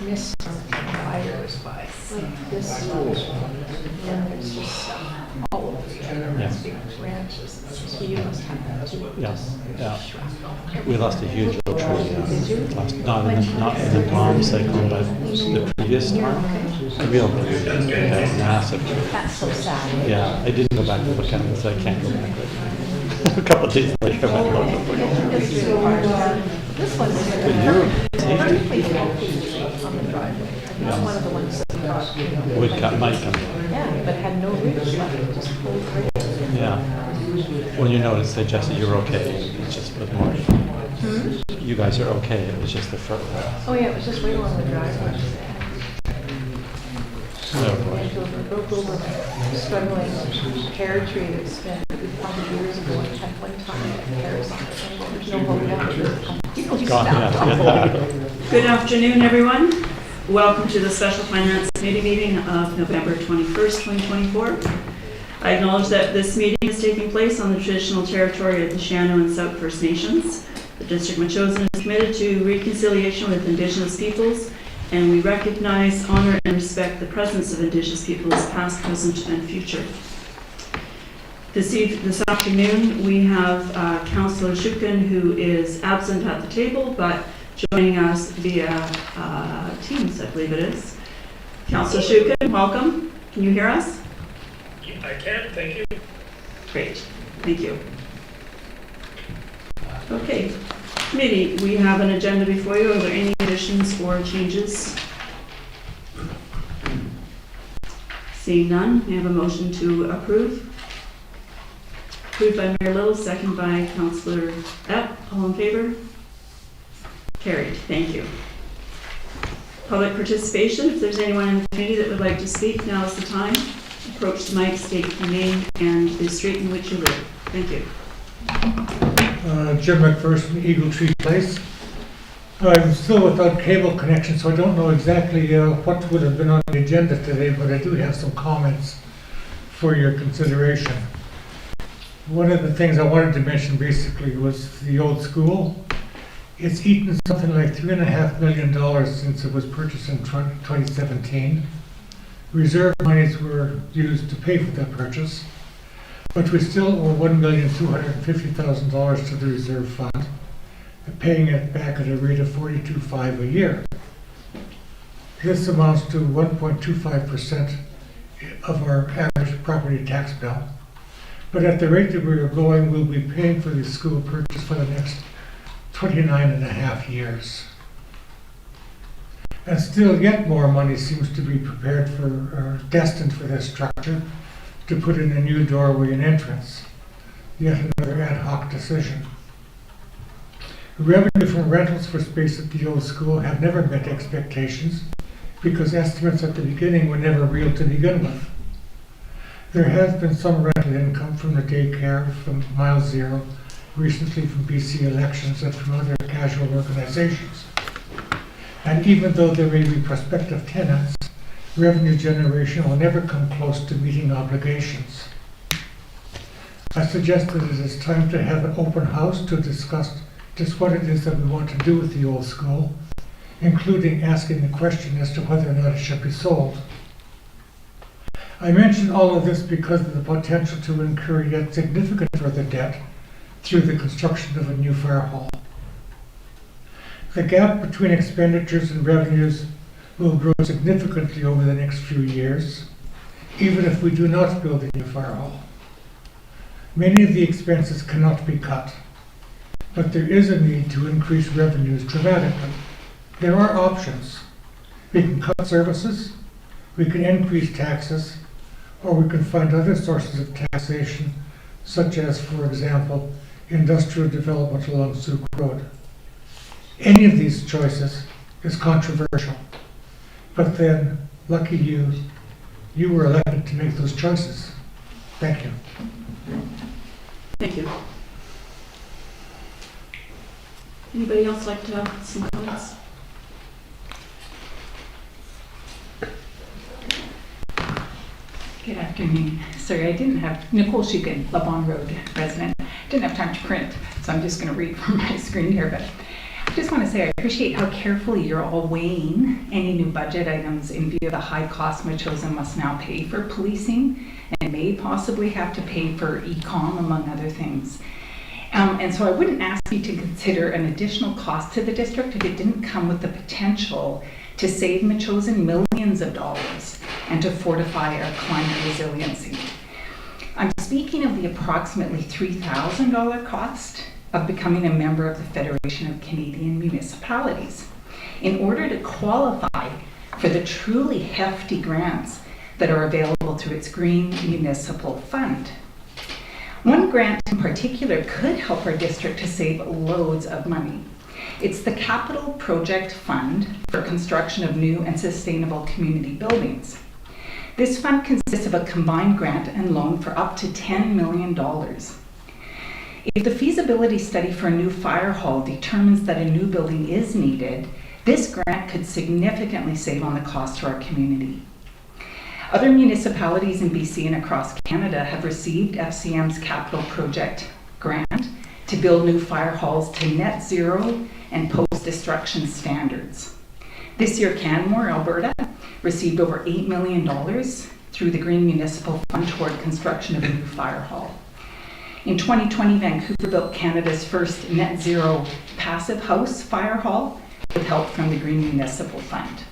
missed wires by this much. And then there's just stuff all over the other big branches. So you must have that too. Yes, yeah. We lost a huge oak tree. Did you? Not in the Tom cyclone, but the previous storm. A real massive tree. That's so sad. Yeah, I didn't go back to look at it, so I can't go back right now. A couple of days later, I went to look at it. It's really hard. This one's But you're perfectly healthy on the driveway. Not one of the ones that got, would cut, might come. yeah, but had no roots left, it just pulled right. Yeah. When you noticed that Jesse, you're okay, it just was more. You guys are okay, it was just the front. Oh yeah, it was just right along the driveway. Oh boy. And broke over a struggling pear tree that's been probably years ago. I had one time that pears on it, and there's no hope now. People Gone, yeah. Good afternoon, everyone. Welcome to the Special Finance Committee meeting of November 21st, 2024. I acknowledge that this meeting is taking place on the traditional territory of the Shano and Sauk First Nations. The District Machosen is committed to reconciliation with Indigenous peoples, and we recognize, honor, and respect the presence of Indigenous peoples past, present, and future. This afternoon, we have Councillor Shukin, who is absent at the table, but joining us via Teams, I believe it is. Councillor Shukin, welcome. Can you hear us? I can, thank you. Great, thank you. Okay, committee, we have an agenda before you. Are there any additions or changes? Seeing none, we have a motion to approve. Approved by Mayor Little, second by Councillor Epp. All in favor? Carried. Thank you. Public participation. If there's anyone in the community that would like to speak, now is the time. Approach the mic, state your name and the street in which you live. Thank you. Jim McPherson, Eagle Tree Place. I'm still without cable connection, so I don't know exactly what would have been on the agenda today, but I do have some comments for your consideration. One of the things I wanted to mention basically was the old school. It's eaten something like $3.5 million since it was purchased in 2017. Reserve monies were used to pay for that purchase, but we still owe $1,250,000 to the reserve fund, paying it back at a rate of $42.5 a year. This amounts to 1.25% of our average property tax bill. But at the rate that we are going, we'll be paying for the school purchase for the next 29 and a half years. And still yet more money seems to be prepared for, or destined for this structure, to put in a new doorway and entrance. Yet another ad hoc decision. Revenue from rentals for space at the old school have never met expectations because estimates at the beginning were never real to begin with. There has been some rental income from the daycare, from Mile Zero, recently from BC elections and from other casual organizations. And even though there may be prospective tenants, revenue generation will never come close to meeting obligations. I suggest that it is time to have an open house to discuss just what it is that we want to do with the old school, including asking the question as to whether or not it should be sold. I mention all of this because of the potential to incur yet significant further debt through the construction of a new fire hall. The gap between expenditures and revenues will grow significantly over the next few years, even if we do not build a new fire hall. Many of the expenses cannot be cut, but there is a need to increase revenues dramatically. There are options. We can cut services, we can increase taxes, or we can find other sources of taxation, such as, for example, industrial development along Souk Road. Any of these choices is controversial, but then, lucky you, you were elected to make those choices. Thank you. Thank you. Anybody else like to have some comments? Good afternoon. Sorry, I didn't have, Nicole Shukin, Labon Road resident. Didn't have time to print, so I'm just going to read from my screen here. But just want to say I appreciate how carefully you're all weighing any new budget items in view of the high cost Metchosin must now pay for policing and may possibly have to pay for e-com, among other things. And so I wouldn't ask you to consider an additional cost to the district if it didn't come with the potential to save Metchosin millions of dollars and to fortify our climate resiliency. I'm speaking of the approximately $3,000 cost of becoming a member of the Federation of Canadian Municipalities in order to qualify for the truly hefty grants that are available through its Green Municipal Fund. One grant in particular could help our district to save loads of money. It's the Capital Project Fund for construction of new and sustainable community buildings. This fund consists of a combined grant and loan for up to $10 million. If the feasibility study for a new fire hall determines that a new building is needed, this grant could significantly save on the cost to our community. Other municipalities in BC and across Canada have received FCM's Capital Project grant to build new fire halls to net zero and post-destruction standards. This year, Canmore, Alberta, received over $8 million through the Green Municipal Fund toward construction of a new fire hall. In 2020, Vancouver built Canada's first net zero passive house fire hall with help from the Green Municipal Fund.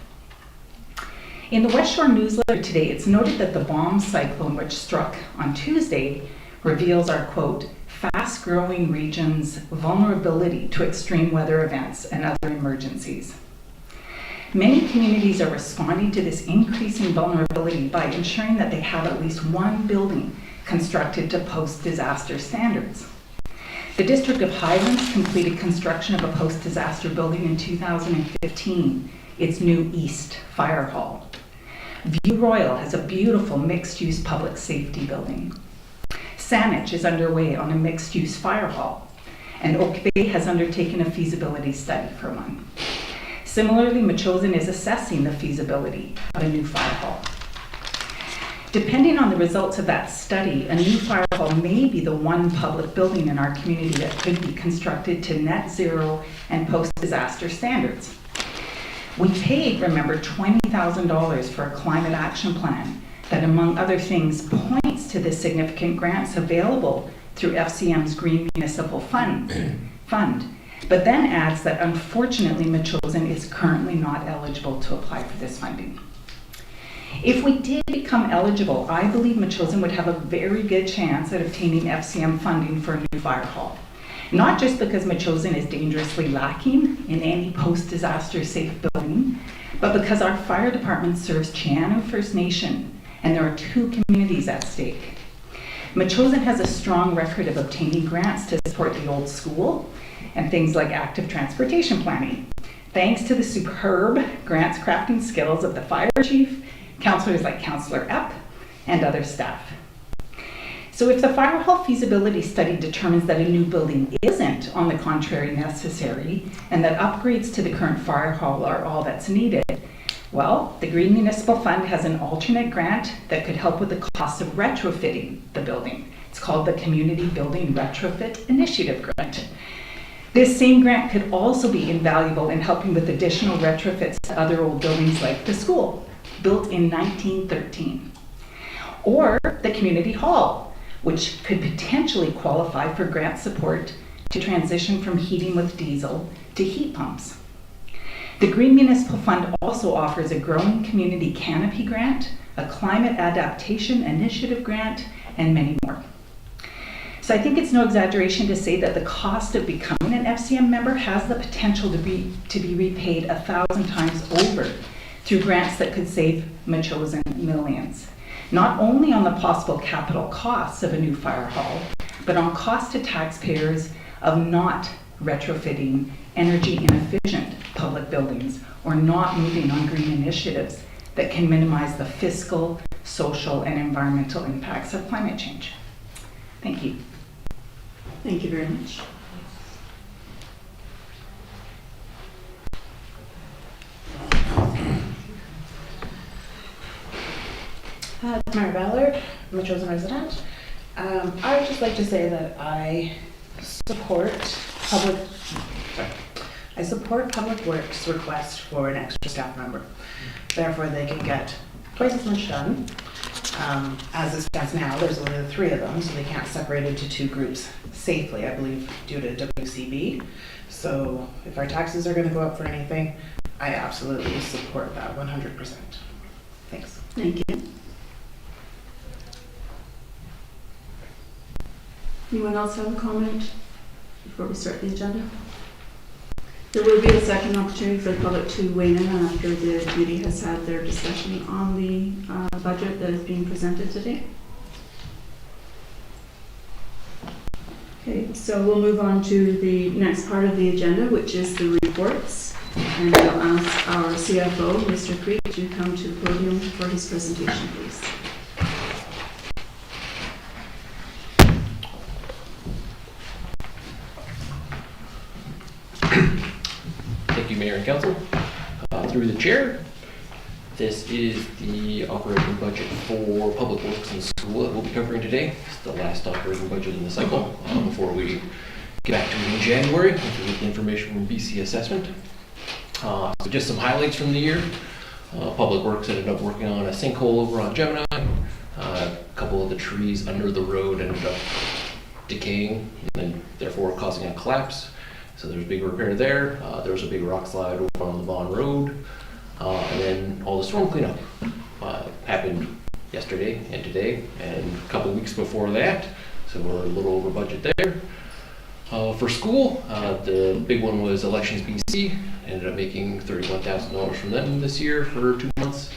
In the West Shore newsletter today, it's noted that the bomb cyclone which struck on Tuesday reveals our, quote, fast-growing region's vulnerability to extreme weather events and other emergencies. Many communities are responding to this increasing vulnerability by ensuring that they have at least one building constructed to post-disaster standards. The District of Highlands completed construction of a post-disaster building in 2015, its new East Fire Hall. View Royal has a beautiful mixed-use public safety building. Saanich is underway on a mixed-use fire hall, and Oak Bay has undertaken a feasibility study for one. Similarly, Metchosin is assessing the feasibility of a new fire hall. Depending on the results of that study, a new fire hall may be the one public building in our community that could be constructed to net zero and post-disaster standards. We paid, remember, $20,000 for a climate action plan that, among other things, points to the significant grants available through FCM's Green Municipal Fund, but then adds that unfortunately Metchosin is currently not eligible to apply for this funding. If we did become eligible, I believe Metchosin would have a very good chance at obtaining FCM funding for a new fire hall. Not just because Metchosin is dangerously lacking in any post-disaster safe building, but because our fire department serves Chiano First Nation and there are two communities at stake. Metchosin has a strong record of obtaining grants to support the old school and things like active transportation planning, thanks to the superb grants crafting skills of the fire chief, councillors like Councillor Epp, and other staff. So if the fire hall feasibility study determines that a new building isn't, on the contrary, necessary, and that upgrades to the current fire hall are all that's needed, well, the Green Municipal Fund has an alternate grant that could help with the cost of retrofitting the building. It's called the Community Building Retrofit Initiative Grant. This same grant could also be invaluable in helping with additional retrofits to other old buildings like the school, built in 1913, or the community hall, which could potentially qualify for grant support to transition from heating with diesel to heat pumps. The Green Municipal Fund also offers a growing community canopy grant, a climate adaptation initiative grant, and many more. So I think it's no exaggeration to say that the cost of becoming an FCM member has the potential to be repaid 1,000 times over through grants that could save Metchosin millions. Not only on the possible capital costs of a new fire hall, but on cost to taxpayers of not retrofitting energy inefficient public buildings or not moving on green initiatives that can minimize the fiscal, social, and environmental impacts of climate change. Thank you. Thank you very much. Tamara Ballard, I'm a chosen resident. I would just like to say that I support I support Public Works' request for an extra staff member. Therefore, they can get twice as much done. As it stands now, there's only the 3 of them, so they can't separate into 2 groups safely, I believe, due to WCB. So if our taxes are going to go up for anything, I absolutely support that 100%. Thanks. Thank you. Anyone else have a comment before we start the agenda? There will be a second opportunity for the public to weigh in after the committee has had their discussion on the budget that is being presented today. Okay, so we'll move on to the next part of the agenda, which is the reports. And I'll ask our CFO, Mr. Creek, to come to the podium for his presentation, please. Thank you, Mayor and Council. Through the chair, this is the operating budget for Public Works and School that we'll be covering today. It's the last operating budget in the cycle before we get back to it in January with the information from BC Assessment. So just some highlights from the year. Public Works ended up working on a sinkhole over on Gemini. A couple of the trees under the road ended up decaying and therefore causing a collapse. So there's a big repair there. There was a big rock slide over on the Vaughan Road. And then all the storm cleanup happened yesterday and today and a couple weeks before that. So we're a little over budget there. For school, the big one was Elections BC. Ended up making $31,000 from them this year for 2 months.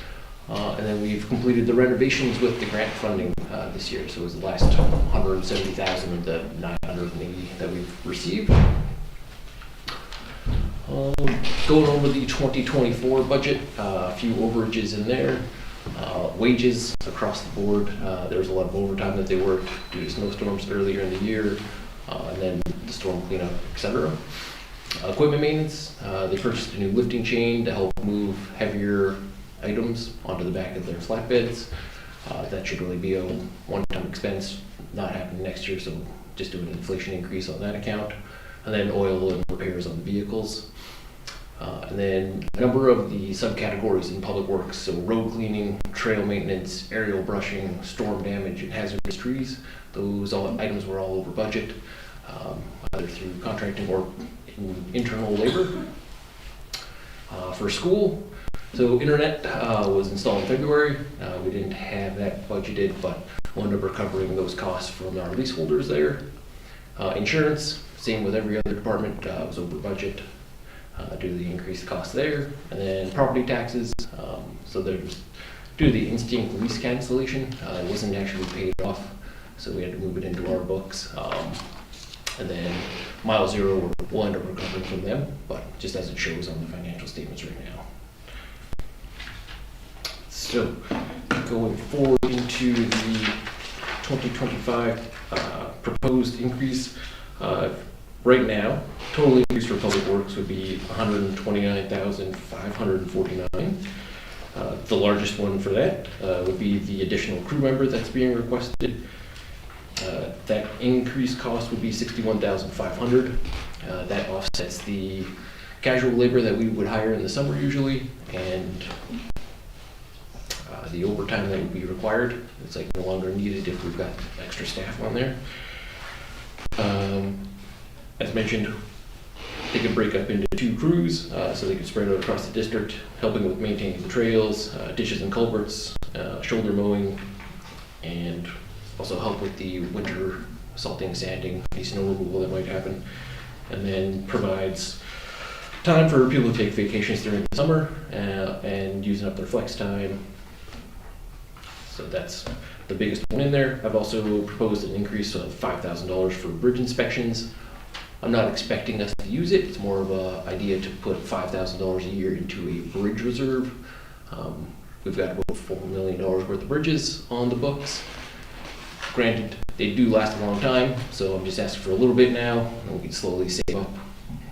And then we've completed the renovations with the grant funding this year. So it was the last $170,000 of the $980 that we've received. Going over the 2024 budget, a few overages in there. Wages across the board. There was a lot of overtime that they worked due to snowstorms earlier in the year, and then the storm cleanup, etc. Equipment maintenance. They purchased a new lifting chain to help move heavier items onto the back of their flatbeds. That should really be a one-time expense, not happening next year, so just do an inflation increase on that account. And then oil and repairs on the vehicles. And then a number of the subcategories in Public Works, so road cleaning, trail maintenance, aerial brushing, storm damage, and hazardous trees. Those items were all over budget, either through contracting or internal labor. For school, so internet was installed in February. We didn't have that budgeted, but we'll end up recovering those costs from our leaseholders there. Insurance, same with every other department, was over budget due to the increased cost there. And then property taxes, so there's due to the instinct lease cancellation, it wasn't actually paid off, so we had to move it into our books. And then mile zero, we'll end up recovering from them, but just as it shows on the financial statements right now. So going forward into the 2025 proposed increase, right now, total increase for Public Works would be $129,549. The largest one for that would be the additional crew member that's being requested. That increased cost would be $61,500. That offsets the casual labor that we would hire in the summer usually, and the overtime that would be required. It's like no longer needed if we've got extra staff on there. As mentioned, they could break up into 2 crews, so they could spread out across the district, helping with maintaining the trails, ditches and culverts, shoulder mowing, and also help with the winter salting, sanding, any snow removal that might happen. And then provides time for people to take vacations during the summer and using up their flex time. So that's the biggest one in there. I've also proposed an increase of $5,000 for bridge inspections. I'm not expecting us to use it. It's more of an idea to put $5,000 a year into a bridge reserve. We've got about $4 million worth of bridges on the books. Granted, they do last a long time, so I'm just asking for a little bit now, and we can slowly save up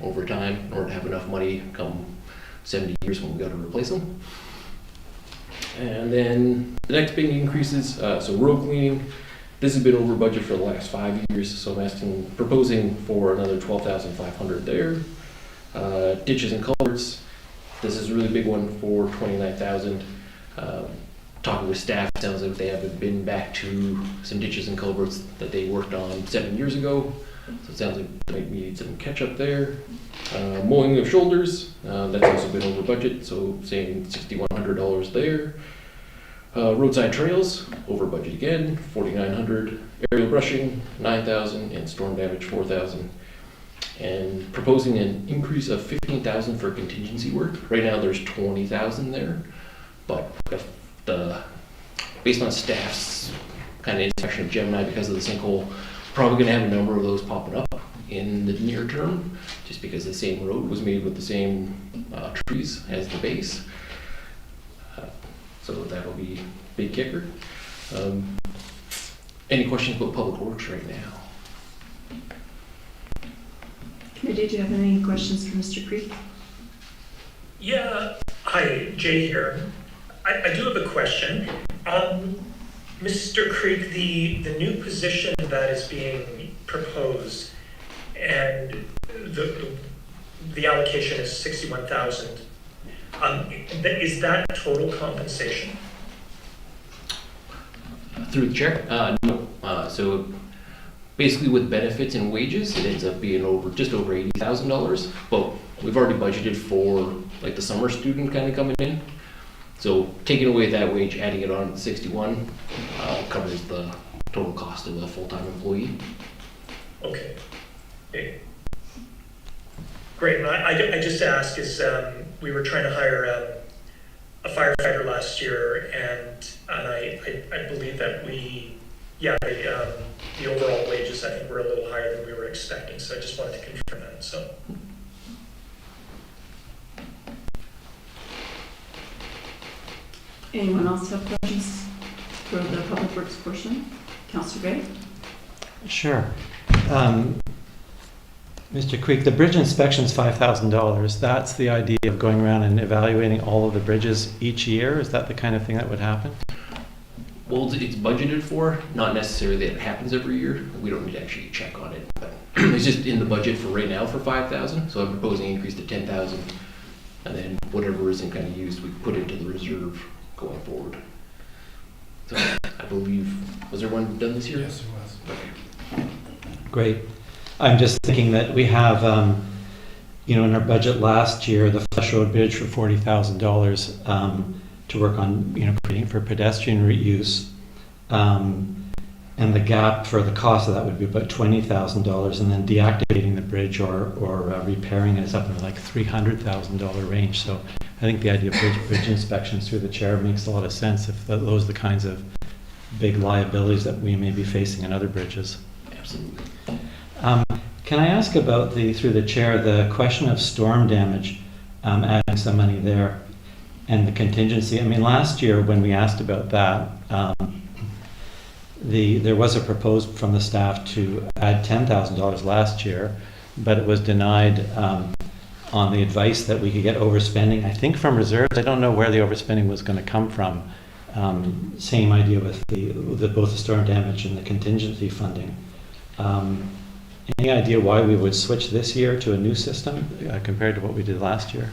over time in order to have enough money come 70 years when we got to replace them. And then the next big increases, so road cleaning. This has been over budget for the last 5 years, so I'm proposing for another $12,500 there. Ditches and culverts, this is a really big one for 29,000. Talking with staff, it sounds like they haven't been back to some ditches and culverts that they worked on 7 years ago. So it sounds like they might need some catch up there. Mowing of shoulders, that's also been over budget, so saying $6,100 there. Roadside trails, over budget again, $4,900. Aerial brushing, $9,000, and storm damage, $4,000. And proposing an increase of $15,000 for contingency work. Right now there's $20,000 there, but if based on staff's kind of inspection of Gemini because of the sinkhole, probably going to have a number of those popping up in the near term, just because the same road was made with the same trees as the base. So that'll be a big kicker. Any questions about Public Works right now? Committee, do you have any questions for Mr. Creek? Yeah, hi, Jay here. I do have a question. Mr. Creek, the new position that is being proposed and the allocation is 61,000. Is that total compensation? Through the chair? No. So basically with benefits and wages, it ends up being just over $80,000. But we've already budgeted for like the summer student kind of coming in. So taking away that wage, adding it on to 61 covers the total cost of a full-time employee. Okay. Great. And I just ask is we were trying to hire a firefighter last year, and I believe that the overall wages I think were a little higher than we were expecting. So I just wanted to confirm that. So. Anyone else have questions for the Public Works portion? Councillor Gray? Sure. Mr. Creek, the bridge inspection's $5,000. That's the idea of going around and evaluating all of the bridges each year? Is that the kind of thing that would happen? Well, it's budgeted for, not necessarily that it happens every year. We don't need to actually check on it, but it's just in the budget for right now for $5,000. So I'm proposing an increase to $10,000, and then whatever isn't kind of used, we put into the reserve going forward. So I believe, was there one done this year? Yes, it was. Okay. Great. I'm just thinking that we have, in our budget last year, the Flesh Road Bridge for $40,000 to work on, creating for pedestrian reuse. And the gap for the cost of that would be about $20,000, and then deactivating the bridge or repairing it is up in like $300,000 range. So I think the idea of bridge inspections through the chair makes a lot of sense if those are the kinds of big liabilities that we may be facing in other bridges. Absolutely. Can I ask about through the chair, the question of storm damage, adding some money there, and the contingency? I mean, last year when we asked about that, there was a proposal from the staff to add $10,000 last year, but it was denied on the advice that we could get overspending, I think from reserves. I don't know where the overspending was going to come from. Same idea with both the storm damage and the contingency funding. Any idea why we would switch this year to a new system compared to what we did last year?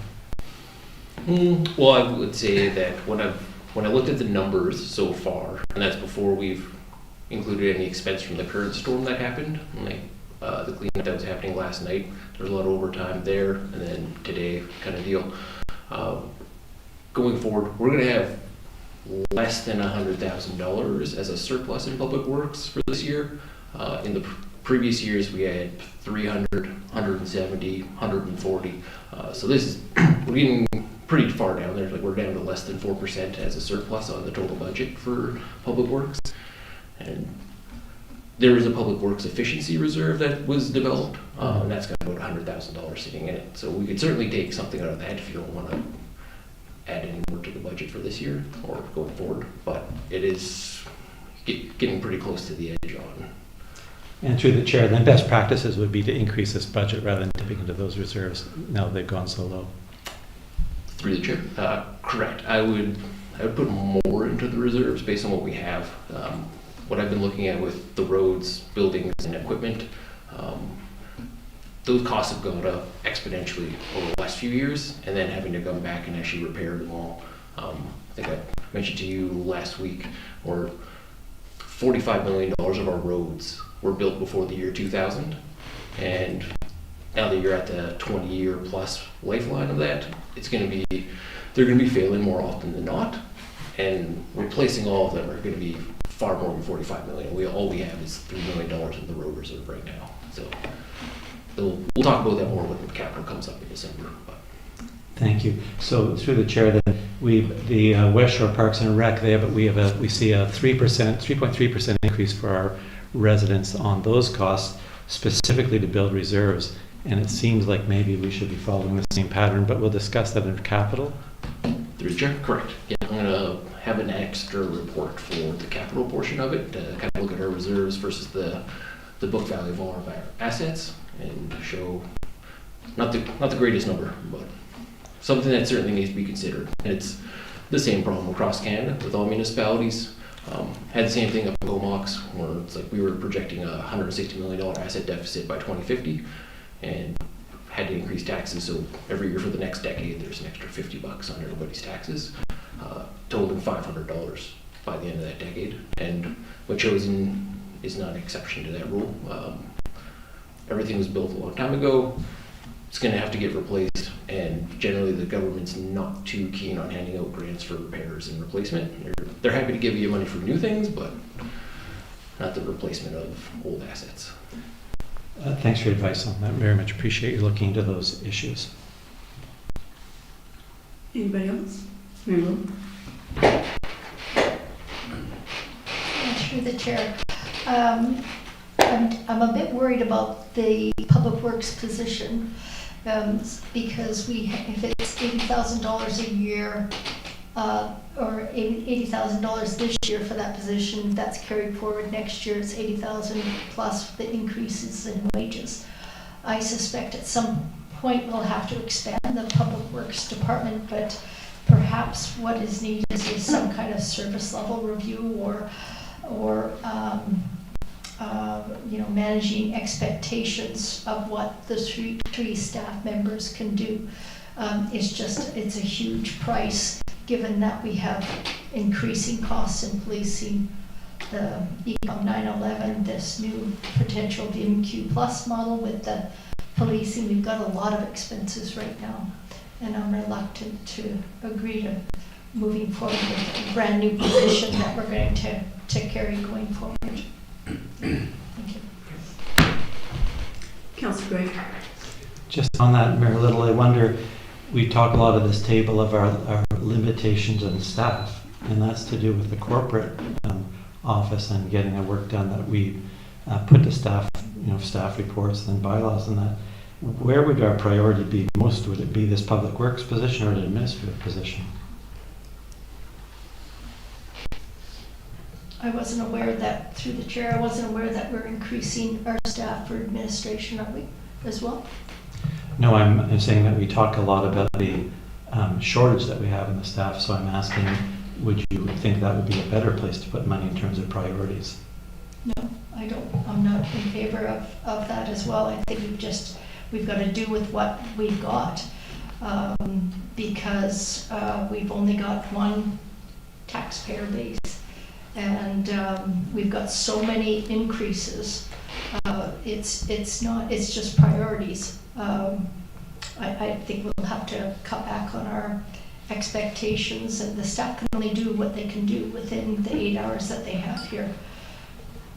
Well, I would say that when I looked at the numbers so far, and that's before we've included any expense from the current storm that happened, like the cleanup that was happening last night, there was a lot of overtime there, and then today kind of deal. Going forward, we're going to have less than $100,000 as a surplus in Public Works for this year. In the previous years, we had 300, 170, 140. So this is, we're getting pretty far down there. Like we're down to less than 4% as a surplus on the total budget for Public Works. And there is a Public Works efficiency reserve that was developed, and that's got about $100,000 sitting in it. So we could certainly take something out of that if you don't want to add any more to the budget for this year or going forward. But it is getting pretty close to the edge on. And through the chair, then best practices would be to increase this budget rather than dipping into those reserves now that they've gone so low. Through the chair? Correct. I would put more into the reserves based on what we have. What I've been looking at with the roads, buildings, and equipment, those costs have gone up exponentially over the last few years, and then having to come back and actually repair them all. I think I mentioned to you last week, or $45 million of our roads were built before the year 2000, and now that you're at the 20-year plus lifeline of that, they're going to be failing more often than not, and replacing all of them are going to be far more than $45 million. All we have is $3 million in the road reserve right now. So we'll talk about that more when the capital comes up in December. But. Thank you. So through the chair, then the West Shore Parks and Rec there, but we see a 3.3% increase for our residents on those costs, specifically to build reserves. And it seems like maybe we should be following the same pattern, but we'll discuss that in capital. Through the chair, correct. Yeah, I'm going to have an extra report for the capital portion of it to kind of look at our reserves versus the book value of all of our assets and show not the greatest number, but something that certainly needs to be considered. And it's the same problem across Canada with all municipalities. Had the same thing up in Comox, where it's like we were projecting a $160 million asset deficit by 2050, and had to increase taxes. So every year for the next decade, there's an extra $50 on everybody's taxes, totaling $500 by the end of that decade. And what Chosen is not an exception to that rule. Everything was built a long time ago. It's going to have to get replaced, and generally the government's not too keen on handing out grants for repairs and replacement. They're happy to give you money for new things, but not the replacement of old assets. Thanks for your advice on that. Very much appreciate you looking into those issues. Anybody else? Mary Lou? Through the chair. I'm a bit worried about the Public Works position because if it's $80,000 a year or $80,000 this year for that position, that's carried forward next year. It's $80,000 plus the increases in wages. I suspect at some point we'll have to expand the Public Works department, but perhaps what is needed is some kind of service level review or managing expectations of what the three staff members can do. It's a huge price given that we have increasing costs in policing, the ECOM 911, this new potential VMQ Plus model with the policing. We've got a lot of expenses right now, and I'm reluctant to agree to moving forward with a brand new position that we're going to carry going forward. Thank you. Councillor Gray. Just on that, Mayor Little, I wonder, we talk a lot at this table of our limitations on staff, and that's to do with the corporate office and getting the work done that we put to staff, staff reports and bylaws and that. Where would our priority be most? Would it be this Public Works position or an administrative position? I wasn't aware that, through the chair, I wasn't aware that we're increasing our staff for administration, are we, as well? No, I'm saying that we talk a lot about the shortage that we have in the staff, so I'm asking, would you think that would be a better place to put money in terms of priorities? No, I don't. I'm not in favor of that as well. I think we've got to do with what we've got because we've only got one taxpayer base. And we've got so many increases. It's just priorities. I think we'll have to cut back on our expectations, and the staff can only do what they can do within the 8 hours that they have here.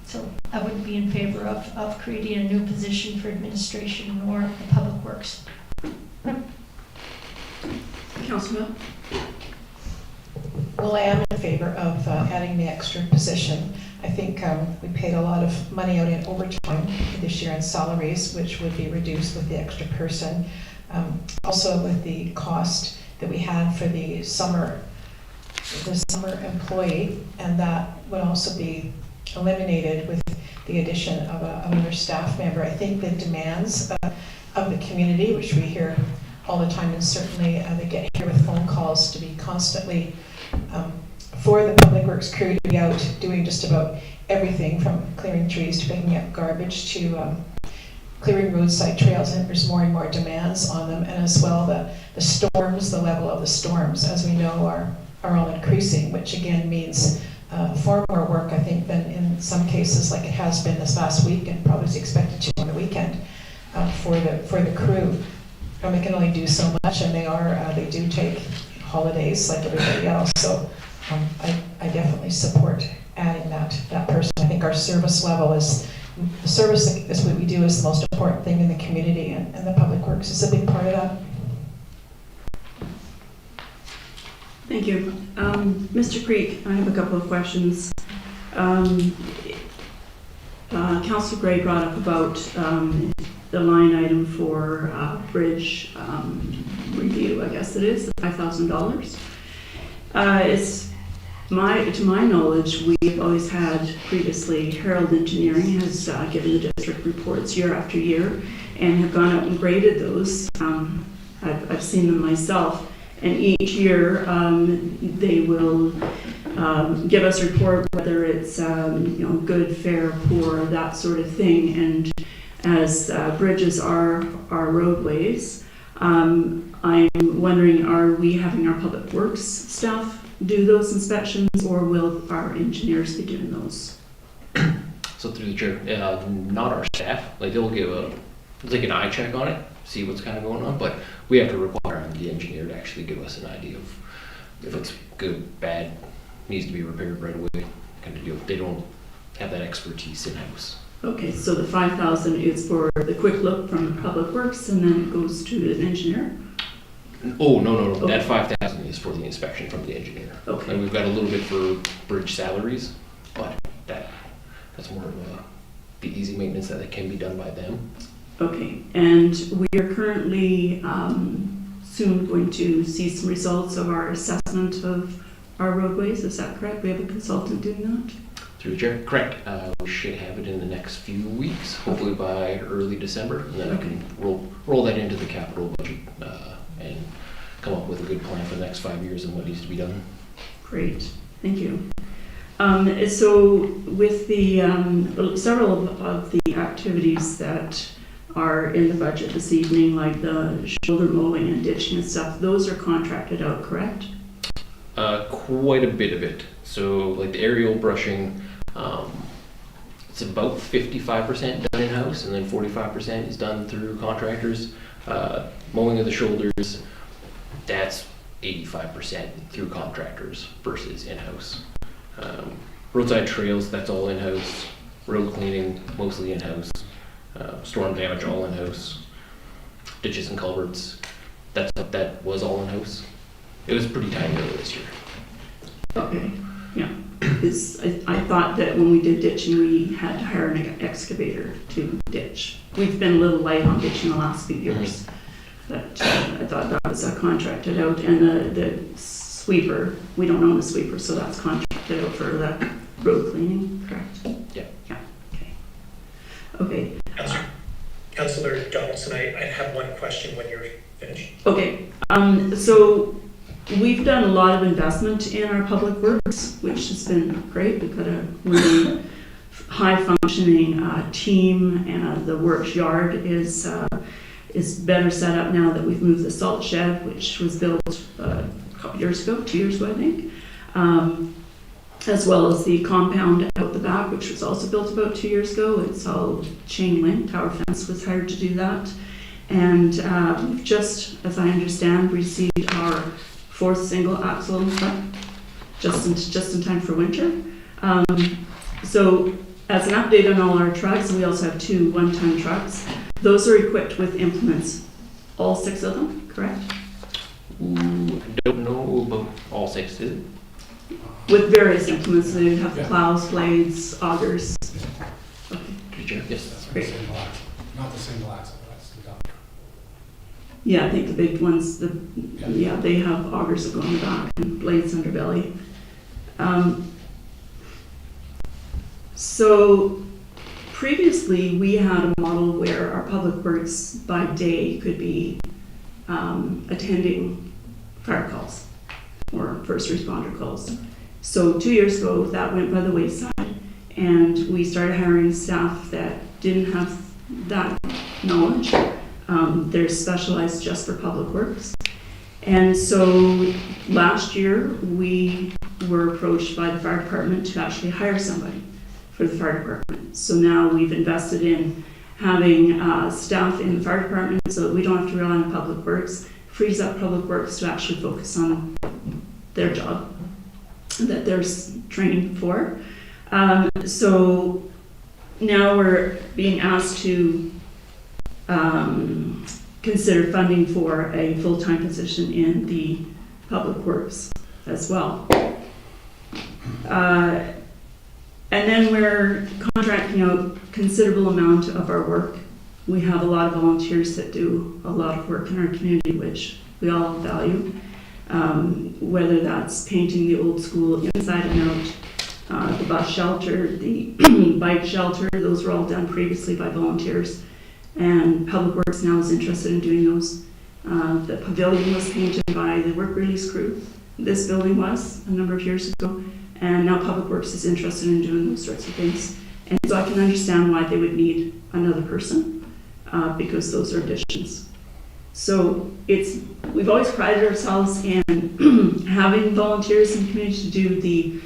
So I wouldn't be in favor of creating a new position for administration or the Public Works. Councillor Mill? Well, I am in favor of adding the extra position. I think we paid a lot of money out in overtime this year in salaries, which would be reduced with the extra person. Also with the cost that we had for the summer employee, and that would also be eliminated with the addition of another staff member. I think the demands of the community, which we hear all the time, and certainly they get here with phone calls to be constantly for the Public Works crew to be out doing just about everything from clearing trees to picking up garbage to clearing roadside trails, and there's more and more demands on them, and as well the storms, the level of the storms, as we know, are all increasing, which again means far more work, I think, than in some cases like it has been this last week and probably is expected to on the weekend for the crew. And we can only do so much, and they do take holidays like everybody else. So I definitely support adding that person. I think our service level is what we do is the most important thing in the community, and the public works is a big part of that. Thank you. Mr. Creek, I have a couple of questions. Councillor Gray brought up about the line item for bridge review, I guess it is, the $5,000. To my knowledge, we've always had previously, Herald Engineering has given the district reports year after year and have gone out and graded those. I've seen them myself. And each year, they will give us a report whether it's good, fair, poor, that sort of thing. And as bridges are roadways, I'm wondering, are we having our public works staff do those inspections, or will our engineers be doing those? So through the chair, not our staff. Like they'll take an eye check on it, see what's kind of going on, but we have to require the engineer to actually give us an idea of if it's good, bad, needs to be repaired right away, kind of deal. They don't have that expertise in-house. Okay, so the 5,000 is for the quick look from the public works, and then it goes to an engineer? Oh, no. Okay. That 5,000 is for the inspection from the engineer. Okay. And we've got a little bit for bridge salaries, but that's more of the easy maintenance that can be done by them. Okay, and we are currently soon going to see some results of our assessment of our roadways, is that correct? We have a consultant doing that? Through the chair, correct. We should have it in the next few weeks, hopefully by early December, and then I can roll that into the capital budget and come up with a good plan for the next 5 years and what needs to be done. Great, thank you. So with the several of the activities that are in the budget this evening, like the shoulder mowing and ditching and stuff, those are contracted out, correct? Quite a bit of it. So like the aerial brushing, it's about 55% done in-house, and then 45% is done through contractors. Mowing of the shoulders, that's 85% through contractors versus in-house. Roadside trails, that's all in-house. Road cleaning, mostly in-house. Storm damage, all in-house. Ditches and culverts, that was all in-house. It was pretty tight earlier this year. Okay, yeah. I thought that when we did ditching, we had to hire an excavator to ditch. We've been a little light on ditching the last few years. But I thought that was contracted out. And the sweeper, we don't own a sweeper, so that's contracted out for the road cleaning, correct? Yeah. Yeah, okay. Councillor Donaldson, I have one question when you're finished. Okay, so we've done a lot of investment in our public works, which has been great. We've got a really high functioning team, and the works yard is better set up now that we've moved the salt shed, which was built a couple years ago, 2 years ago, I think. As well as the compound out the back, which was also built about 2 years ago. It's all chain linked. Our fence was hired to do that. And we've just, as I understand, received our 4th single axle truck just in time for winter. So as an update on all our trucks, we also have 2 one-ton trucks. Those are equipped with implements, all 6 of them, correct? Ooh, I don't know about all 6, is it? With various implements, they have the plows, blades, augers. Okay. Chair? Yes. Great. Not the single axle, that's the dump. Yeah, I think the big ones, they have augers that go on the back and blades underbelly. So previously we had a model where our public works by day could be attending fire calls or first responder calls. So 2 years ago that went by the wayside, and we started hiring staff that didn't have that knowledge. They're specialized just for public works. And so last year, we were approached by the fire department to actually hire somebody for the fire department. So now we've invested in having staff in the fire department so that we don't have to rely on public works, frees up public works to actually focus on their job that they're training for. So now we're being asked to consider funding for a full-time position in the public works as well. And then we're contracting out considerable amount of our work. We have a lot of volunteers that do a lot of work in our community, which we all value. Whether that's painting the old school inside and out, the bus shelter, the bike shelter, those were all done previously by volunteers. And Public Works now is interested in doing those. The pavilion was painted by the work release crew. This building was a number of years ago. And now Public Works is interested in doing those sorts of things. And so I can understand why they would need another person, because those are additions. So we've always prided ourselves in having volunteers in the community to do the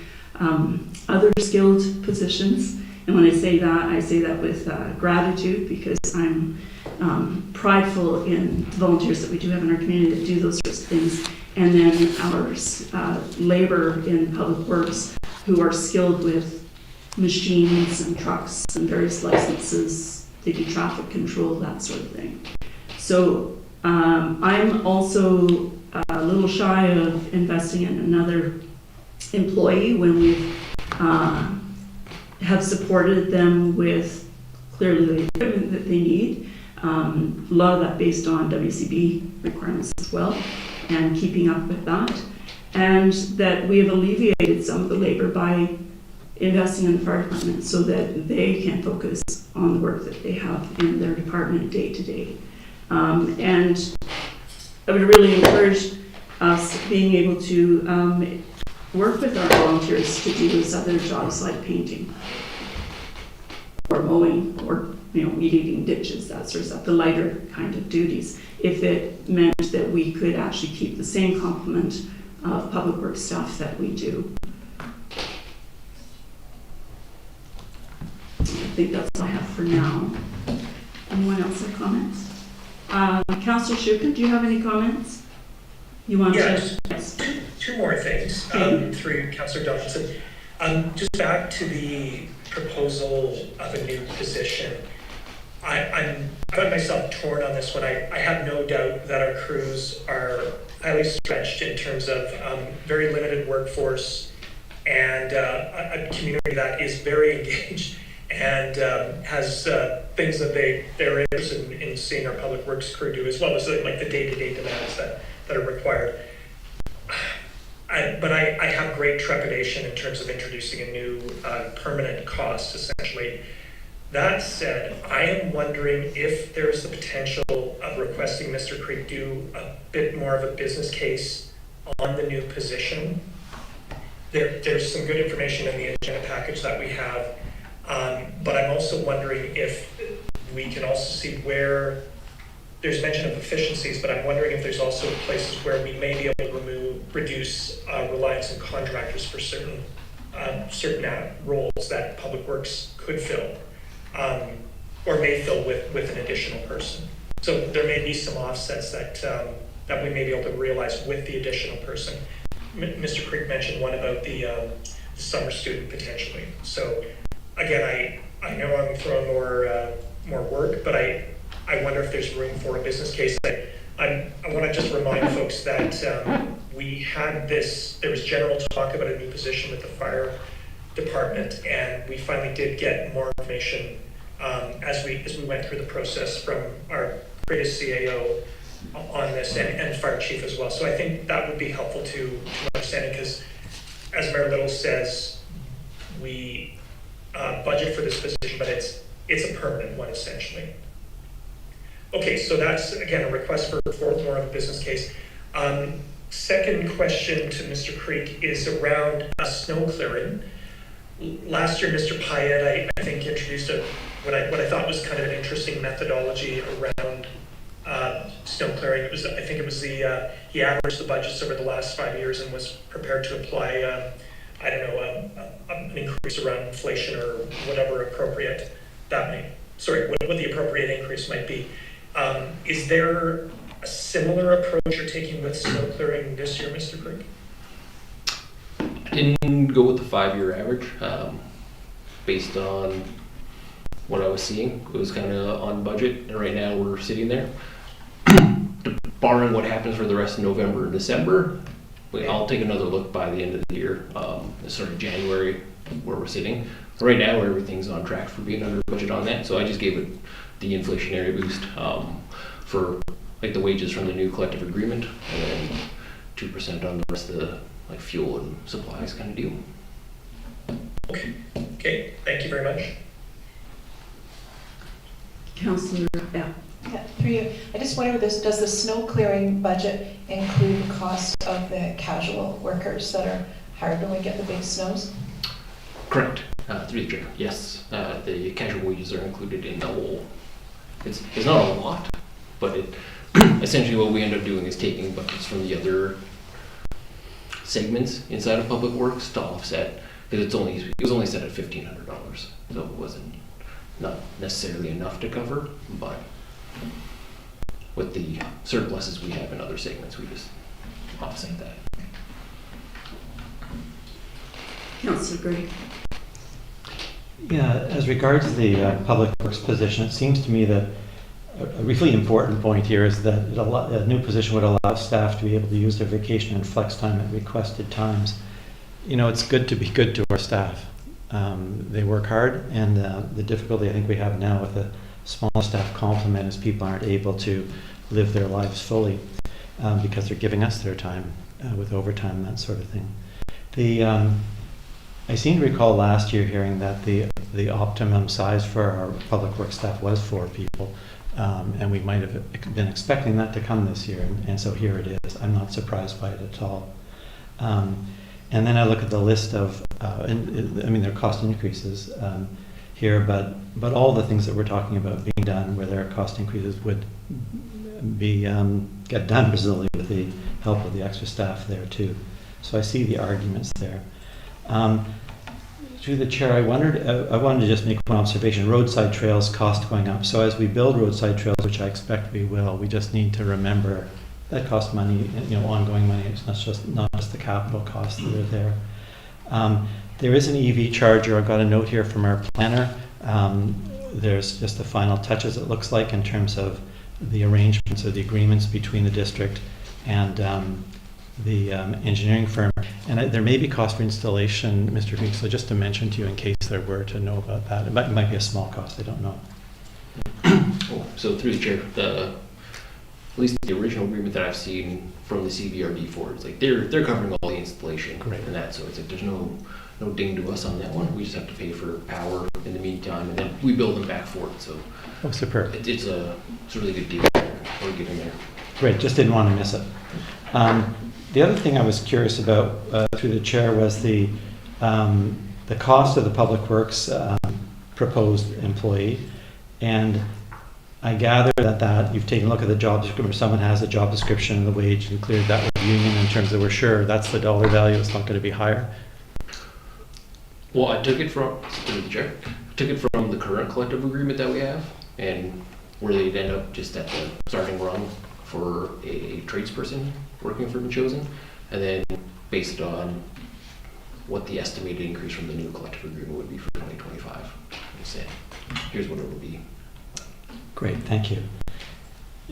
other skilled positions. And when I say that with gratitude, because I'm prideful in the volunteers that we do have in our community that do those sorts of things. And then our labor in Public Works who are skilled with machines and trucks and various licenses. They do traffic control, that sort of thing. So I'm also a little shy of investing in another employee when we have supported them with clearly the equipment that they need. A lot of that based on WCB requirements as well, and keeping up with that. And that we have alleviated some of the labor by investing in the fire department so that they can focus on the work that they have in their department day to day. And I would really encourage us being able to work with our volunteers to do those other jobs like painting or mowing or weeding ditches, that sort of stuff, the lighter kind of duties, if it meant that we could actually keep the same complement of public works stuff that we do. I think that's all I have for now. Anyone else have comments? Councillor Schuken, do you have any comments? You want Yes. to? Yes. Two more things through Councillor Donaldson. Just back to the proposal of a new position. I found myself torn on this one. I have no doubt that our crews are highly stretched in terms of very limited workforce and a community that is very engaged and has things that they're interested in seeing our public works crew do, as well as like the day-to-day demands that are required. But I have great trepidation in terms of introducing a new permanent cost, essentially. That said, I am wondering if there is the potential of requesting Mr. Creek do a bit more of a business case on the new position. There's some good information in the agenda package that we have, but I'm also wondering if we can also see where there's mention of efficiencies, but I'm wondering if there's also places where we may be able to reduce reliance on contractors for certain roles that Public Works could fill. Or may fill with an additional person. So there may be some offsets that we may be able to realize with the additional person. Mr. Creek mentioned one about the summer student potentially. So again, I know I'm throwing more work, but I wonder if there's room for a business case. I want to just remind folks that we had there was general talk about a new position with the fire department, and we finally did get more information as we went through the process from our previous CAO on this and fire chief as well. So I think that would be helpful to understand, because as Mayor Little says, we budget for this position, but it's a permanent one essentially. Okay, so that's again a request for more of a business case. Second question to Mr. Creek is around snow clearing. Last year, Mr. Payette, I think, introduced a what I thought was kind of an interesting methodology around snow clearing. I think it was he averaged the budgets over the last 5 years and was prepared to apply, I don't know, an increase around inflation or whatever appropriate that may, what the appropriate increase might be. Is there a similar approach you're taking with snow clearing this year, Mr. Creek? I didn't go with the 5-year average, based on what I was seeing. It was kind of on budget, and right now we're sitting there. Barring what happens for the rest of November and December, I'll take another look by the end of the year, sort of January, where we're sitting. Right now, everything's on track for being under budget on that, so I just gave it the inflationary boost for like the wages from the new collective agreement, and then 2% on the rest of the like fuel and supplies kind of deal. Okay, thank you very much. Councillor, yeah. Yeah, through you. I just wonder, does the snow clearing budget include the cost of the casual workers that are hired when we get the big snows? Correct. Through the chair, yes. The casual wages are included in the whole. It's not a lot, but it essentially what we end up doing is taking budgets from the other segments inside of Public Works to offset, because it was only set at $1,500, so it wasn't not necessarily enough to cover, but with the surpluses we have in other segments, we just offset that. Councillor Gray. Yeah, as regards the Public Works position, it seems to me that a really important point here is that a new position would allow staff to be able to use their vacation and flex time at requested times. You know, it's good to be good to our staff. They work hard, and the difficulty I think we have now with a small staff complement is people aren't able to live their lives fully because they're giving us their time with overtime, that sort of thing. I seem to recall last year hearing that the optimum size for our Public Works staff was 4 people. And we might have been expecting that to come this year, and so here it is. I'm not surprised by it at all. And then I look at the list of, I mean, there are cost increases here, but all the things that we're talking about being done where there are cost increases would be get done presumably with the help of the extra staff there too. So I see the arguments there. Through the chair, I wanted to just make one observation. Roadside trails cost going up. So as we build roadside trails, which I expect we will, we just need to remember that costs money, you know, ongoing money. It's not just the capital costs that are there. There is an EV charger. I've got a note here from our planner. There's just the final touches, it looks like, in terms of the arrangements or the agreements between the district and the engineering firm. And there may be cost for installation, Mr. Creek, so just to mention to you in case there were to know about that. It might be a small cost, I don't know. So through the chair, at least the original agreement that I've seen from the CVRD for, it's like they're covering all the installation. Great. And that, so it's like there's no ding to us on that one. We just have to pay for power in the meantime, and then we bill them back for it. So Oh, superb. it's a really good deal we're getting there. Great, just didn't want to miss it. The other thing I was curious about through the chair was the cost of the Public Works proposed employee. And I gather that you've taken a look at the job description, or someone has a job description and the wage and cleared that with the union in terms of we're sure that's the dollar value, it's not going to be higher. Well, I took it from the current collective agreement that we have, and where they'd end up just at the starting rung for a tradesperson working for Chosen, and then based on what the estimated increase from the new collective agreement would be for 2025. I said, here's what it will be. Great, thank you.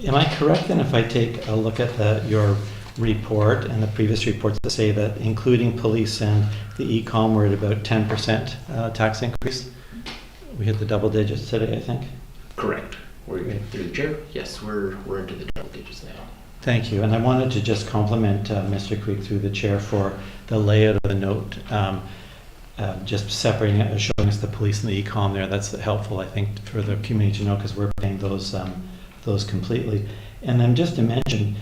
Am I correct then if I take a look at your report and the previous reports that say that including police and the e-com we're at about 10% tax increase? We hit the double digits today, I think. Correct. We're through the chair. Yes, we're into the double digits now. Thank you. And I wanted to just compliment Mr. Creek through the chair for the layout of the note, just separating it, showing us the police and the e-com there. That's helpful, I think, for the community to know because we're paying those completely. And then just to mention,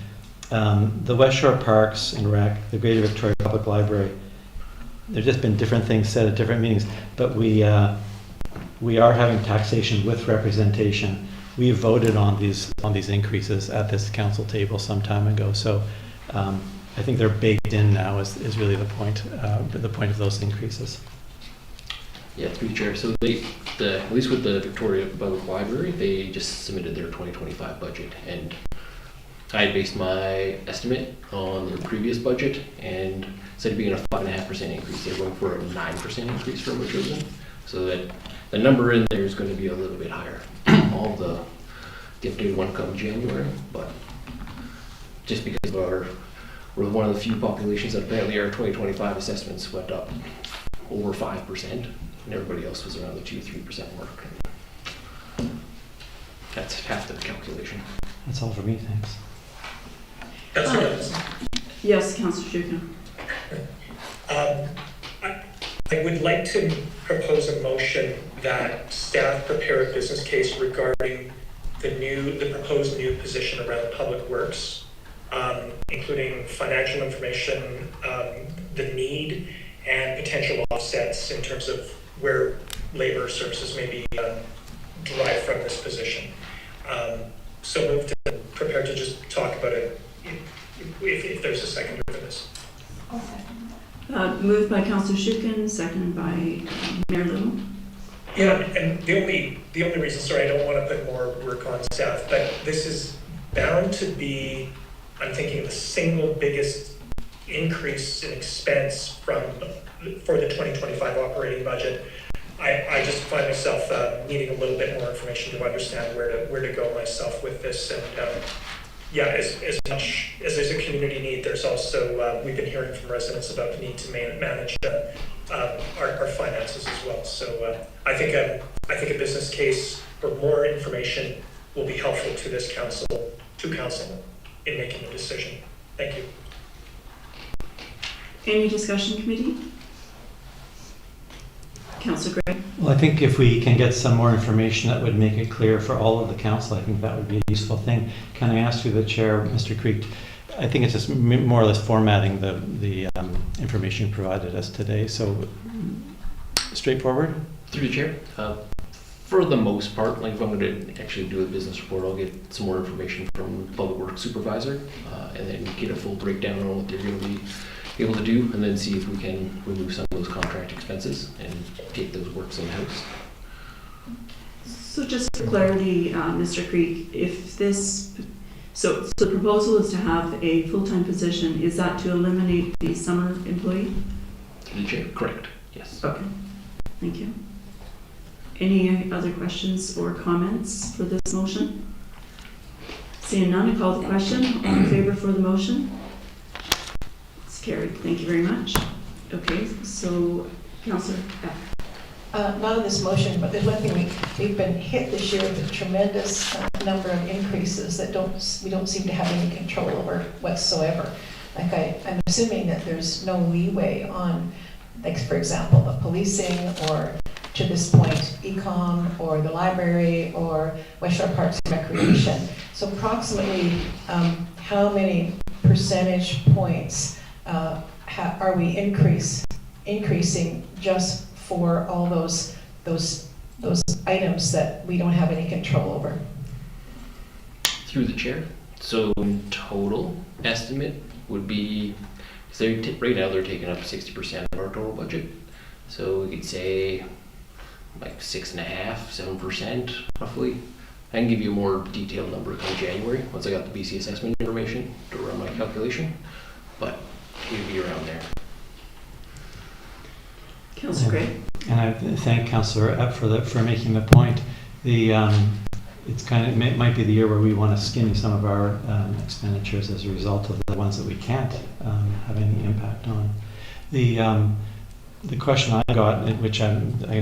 the West Shore Parks and Rec, the Greater Victoria Public Library, there's just been different things said at different meetings, but we we are having taxation with representation. We voted on these increases at this council table some time ago. So I think they're baked in now is really the point of those increases. Yeah, through the chair. So at least with the Victoria Public Library, they just submitted their 2025 budget, and I based my estimate on their previous budget, and instead of being a 5.5% increase, they're going for a 9% increase for Machosen. So that the number in there is going to be a little bit higher. All the updated one come January, but just because we're one of the few populations that apparently our 2025 assessments went up over 5%, and everybody else was around the 2-3% mark. That's half the calculation. That's all for me, thanks. Councillor Evans. Yes, Councillor Shukin. I would like to propose a motion that staff prepare a business case regarding the proposed new position around public works, including financial information, the need, and potential offsets in terms of where labor services may be derived from this position. So moved and prepared to just talk about it if there's a second for this. I'll second. Moved by Councillor Shukin, seconded by Mayor Little. Yeah, and the only reason, sorry, I don't want to put more work on staff, but this is bound to be, I'm thinking, the single biggest increase in expense for the 2025 operating budget. I just find myself needing a little bit more information to understand where to go myself with this. And yeah, as much as there's a community need, there's also, we've been hearing from residents about the need to manage our finances as well. So I think a business case or more information will be helpful to this council, in making a decision. Thank you. Any discussion, committee? Councillor Gray. Well, I think if we can get some more information that would make it clear for all of the council, I think that would be a useful thing. Can I ask through the chair, Mr. Creek, I think it's just more or less formatting the information you provided us today. So straightforward? Through the chair, for the most part, like if I'm going to actually do a business report, I'll get some more information from the Public Works Supervisor, and then get a full breakdown on what they're going to be able to do, and then see if we can remove some of those contract expenses and take those works in-house. So just for clarity, Mr. Creek, if this, so the proposal is to have a full-time position, is that to eliminate the summer employee? Through the chair, correct, yes. Okay, thank you. Any other questions or comments for this motion? Seeing none, I call the question. All in favor for the motion? It's carried. Thank you very much. Okay, so Councillor F. Not on this motion, but there's one thing we've been hit this year with a tremendous number of increases that we don't seem to have any control over whatsoever. Like I'm assuming that there's no leeway on, like for example, the policing or to this point, ecom or the library or West Shore Parks and Recreation. So approximately how many percentage points are we increasing just for all those items that we don't have any control over? Through the chair. So in total estimate would be, so right now they're taking up 60% of our total budget. So we could say like 6.5%, 7% roughly. I can give you a more detailed number in January once I got the BC assessment information to run my calculation, but it would be around there. Councillor Gray. And I thank Councillor Epp for making the point. It might be the year where we want to skinny some of our expenditures as a result of the ones that we can't have any impact on. The question I got, which I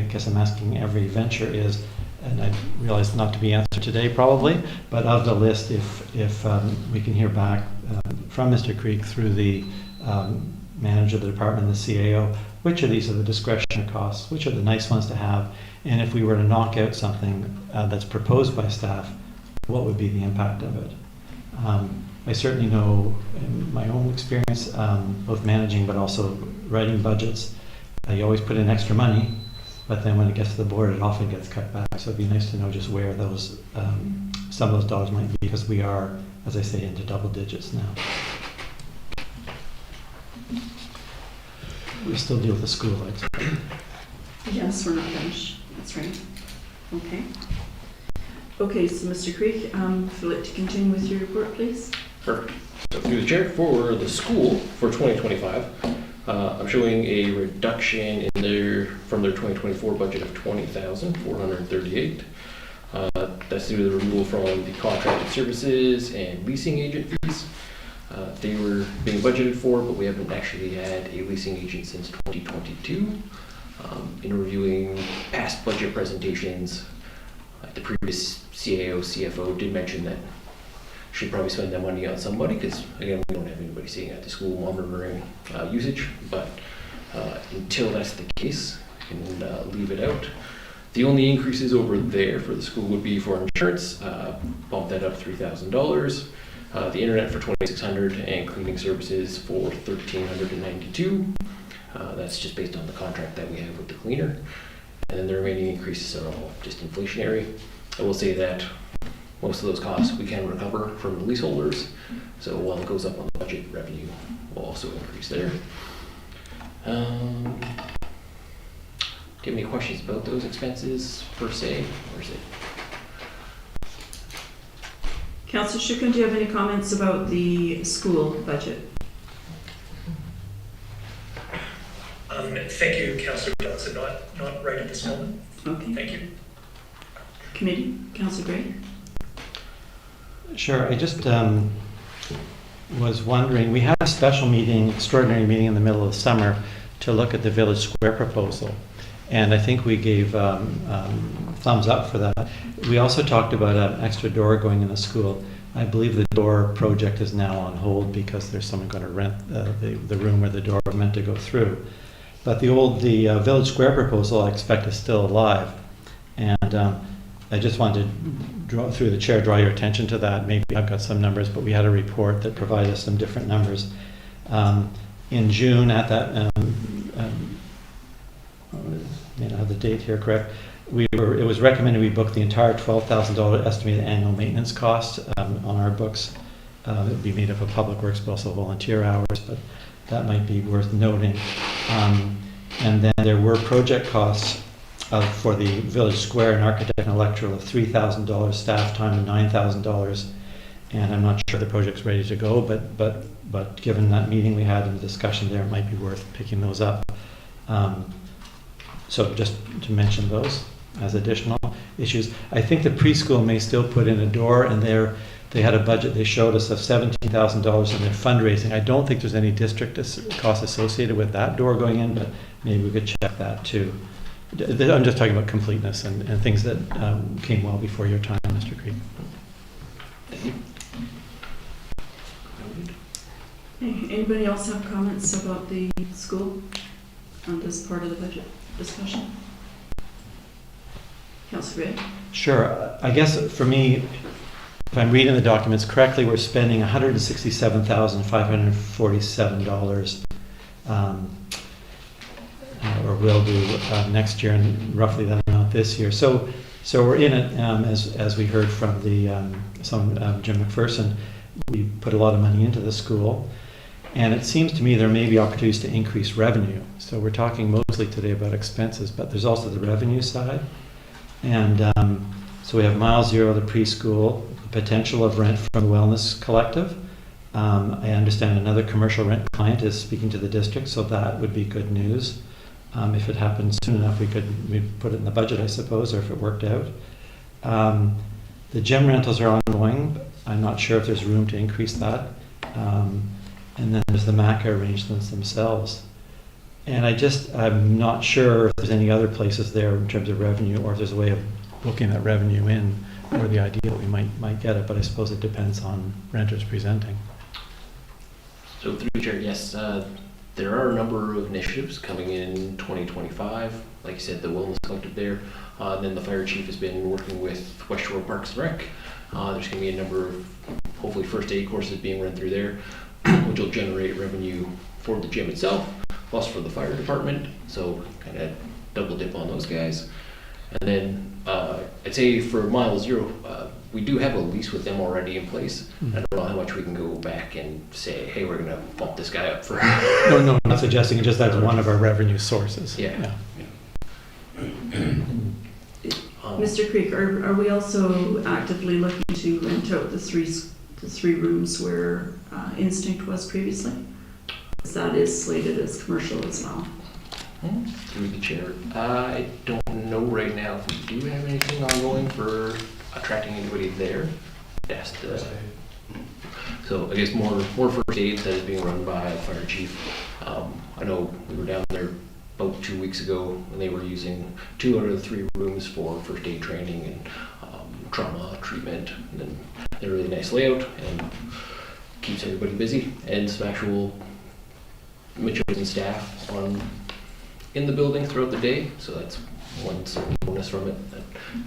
guess I'm asking every venture, is, and I realize not to be answered today probably, but of the list, if we can hear back from Mr. Creek through the manager of the department, the CAO, which of these are the discretionary costs, which are the nice ones to have, and if we were to knock out something that's proposed by staff, what would be the impact of it? I certainly know in my own experience, both managing but also writing budgets, you always put in extra money, but then when it gets to the board, it often gets cut back. So it'd be nice to know just where those, some of those dollars might be, because we are, as I say, into double digits now. We still deal with the school, I'd say. Yes, we're not finished. That's right. Okay. Okay, so Mr. Creek, if you'd like to continue with your report, please. Perfect. So through the chair, for the school for 2025, I'm showing a reduction in from their 2024 budget of $20,438. That's due to the removal from the contracted services and leasing agent fees. They were being budgeted for, but we haven't actually had a leasing agent since 2022. In reviewing past budget presentations, the previous CAO, CFO did mention that should probably spend that money on somebody, because again, we don't have anybody sitting at the school monitoring usage, but until that's the case, we can leave it out. The only increases over there for the school would be for insurance, bump that up $3,000, the internet for $2,600, and cleaning services for $1,392. That's just based on the contract that we have with the cleaner. And then the remaining increases are all just inflationary. I will say that most of those costs we can recover from the leaseholders. So while it goes up on the budget, revenue will also increase there. Do you have any questions about those expenses per se, or is it? Councillor Shukin, do you have any comments about the school budget? Thank you, Councillor Johnson. Not right at this moment. Okay. Thank you. Committee, Councillor Gray? Sure, I just was wondering, we had a special meeting, extraordinary meeting in the middle of the summer to look at the Village Square proposal. And I think we gave thumbs up for that. We also talked about an extra door going in the school. I believe the door project is now on hold because there's someone going to rent the room where the door was meant to go through. But the Village Square proposal, I expect, is still alive. And I just wanted to, through the chair, draw your attention to that. Maybe I've got some numbers, but we had a report that provided us some different numbers. In June, at that, may not have the date here correct, it was recommended we book the entire $12,000 estimated annual maintenance cost on our books. It would be made up of public works, but also volunteer hours, but that might be worth noting. And then there were project costs for the Village Square and architect and electrical of $3,000, staff time of $9,000. And I'm not sure the project's ready to go, but given that meeting we had and the discussion there, it might be worth picking those up. So just to mention those as additional issues. I think the preschool may still put in a door, and they had a budget they showed us of $17,000 in their fundraising. I don't think there's any district cost associated with that door going in, but maybe we could check that too. I'm just talking about completeness and things that came well before your time, Mr. Creek. Thank you. Anybody else have comments about the school on this part of the budget discussion? Councillor Ray? Sure. I guess for me, if I'm reading the documents correctly, we're spending $167,547 or will do next year, and roughly that amount this year. So we're in it, as we heard from Jim McPherson. We put a lot of money into the school, and it seems to me there may be opportunities to increase revenue. So we're talking mostly today about expenses, but there's also the revenue side. And so we have Mile Zero, the preschool, the potential of rent from the Wellness Collective. I understand another commercial rent client is speaking to the district, so that would be good news. If it happens soon enough, we'd put it in the budget, I suppose, or if it worked out. The gym rentals are ongoing. I'm not sure if there's room to increase that. And then there's the MACA arrangements themselves. And I'm not sure if there's any other places there in terms of revenue, or if there's a way of booking that revenue in, or the idea that we might get it, but I suppose it depends on renters presenting. So through the chair, yes, there are a number of initiatives coming in 2025. Like you said, the Wellness Collective there. Then the fire chief has been working with West Shore Parks and Rec. There's going to be a number of, hopefully, first aid courses being run through there, which will generate revenue for the gym itself, plus for the fire department, so kind of double dip on those guys. And then I'd say for Mile Zero, we do have a lease with them already in place. I don't know how much we can go back and say, hey, we're going to bump this guy up for. No, I'm not suggesting it, just that's one of our revenue sources. Yeah. Mr. Creek, are we also actively looking to rent out the three rooms where Instinct was previously? Because that is slated as commercial as well. Through the chair, I don't know right now if we do have anything ongoing for attracting anybody there. So I guess more first aid that is being run by the fire chief. I know we were down there about 2 weeks ago and they were using 2 out of the 3 rooms for first aid training and trauma treatment. And then they're a really nice layout and keeps everybody busy, and some actual Mitchell's and staff in the building throughout the day, so that's one certain bonus from it, that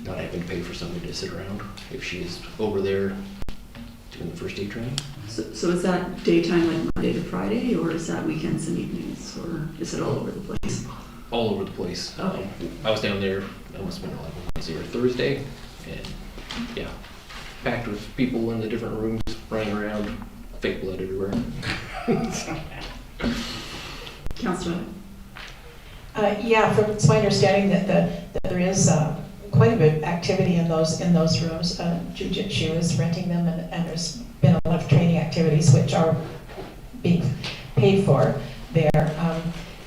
not having to pay for somebody to sit around if she is over there doing the first aid training. So is that daytime, like Monday to Friday, or is that weekends and evenings, or is it all over the place? All over the place. Okay. I was down there, I must have been like Wednesday or Thursday, and yeah, packed with people in the different rooms running around, fake blood everywhere. Councillor? Yeah, it's my understanding that there is quite a bit of activity in those rooms. Jiu-Jitsu is renting them, and there's been a lot of training activities which are being paid for there.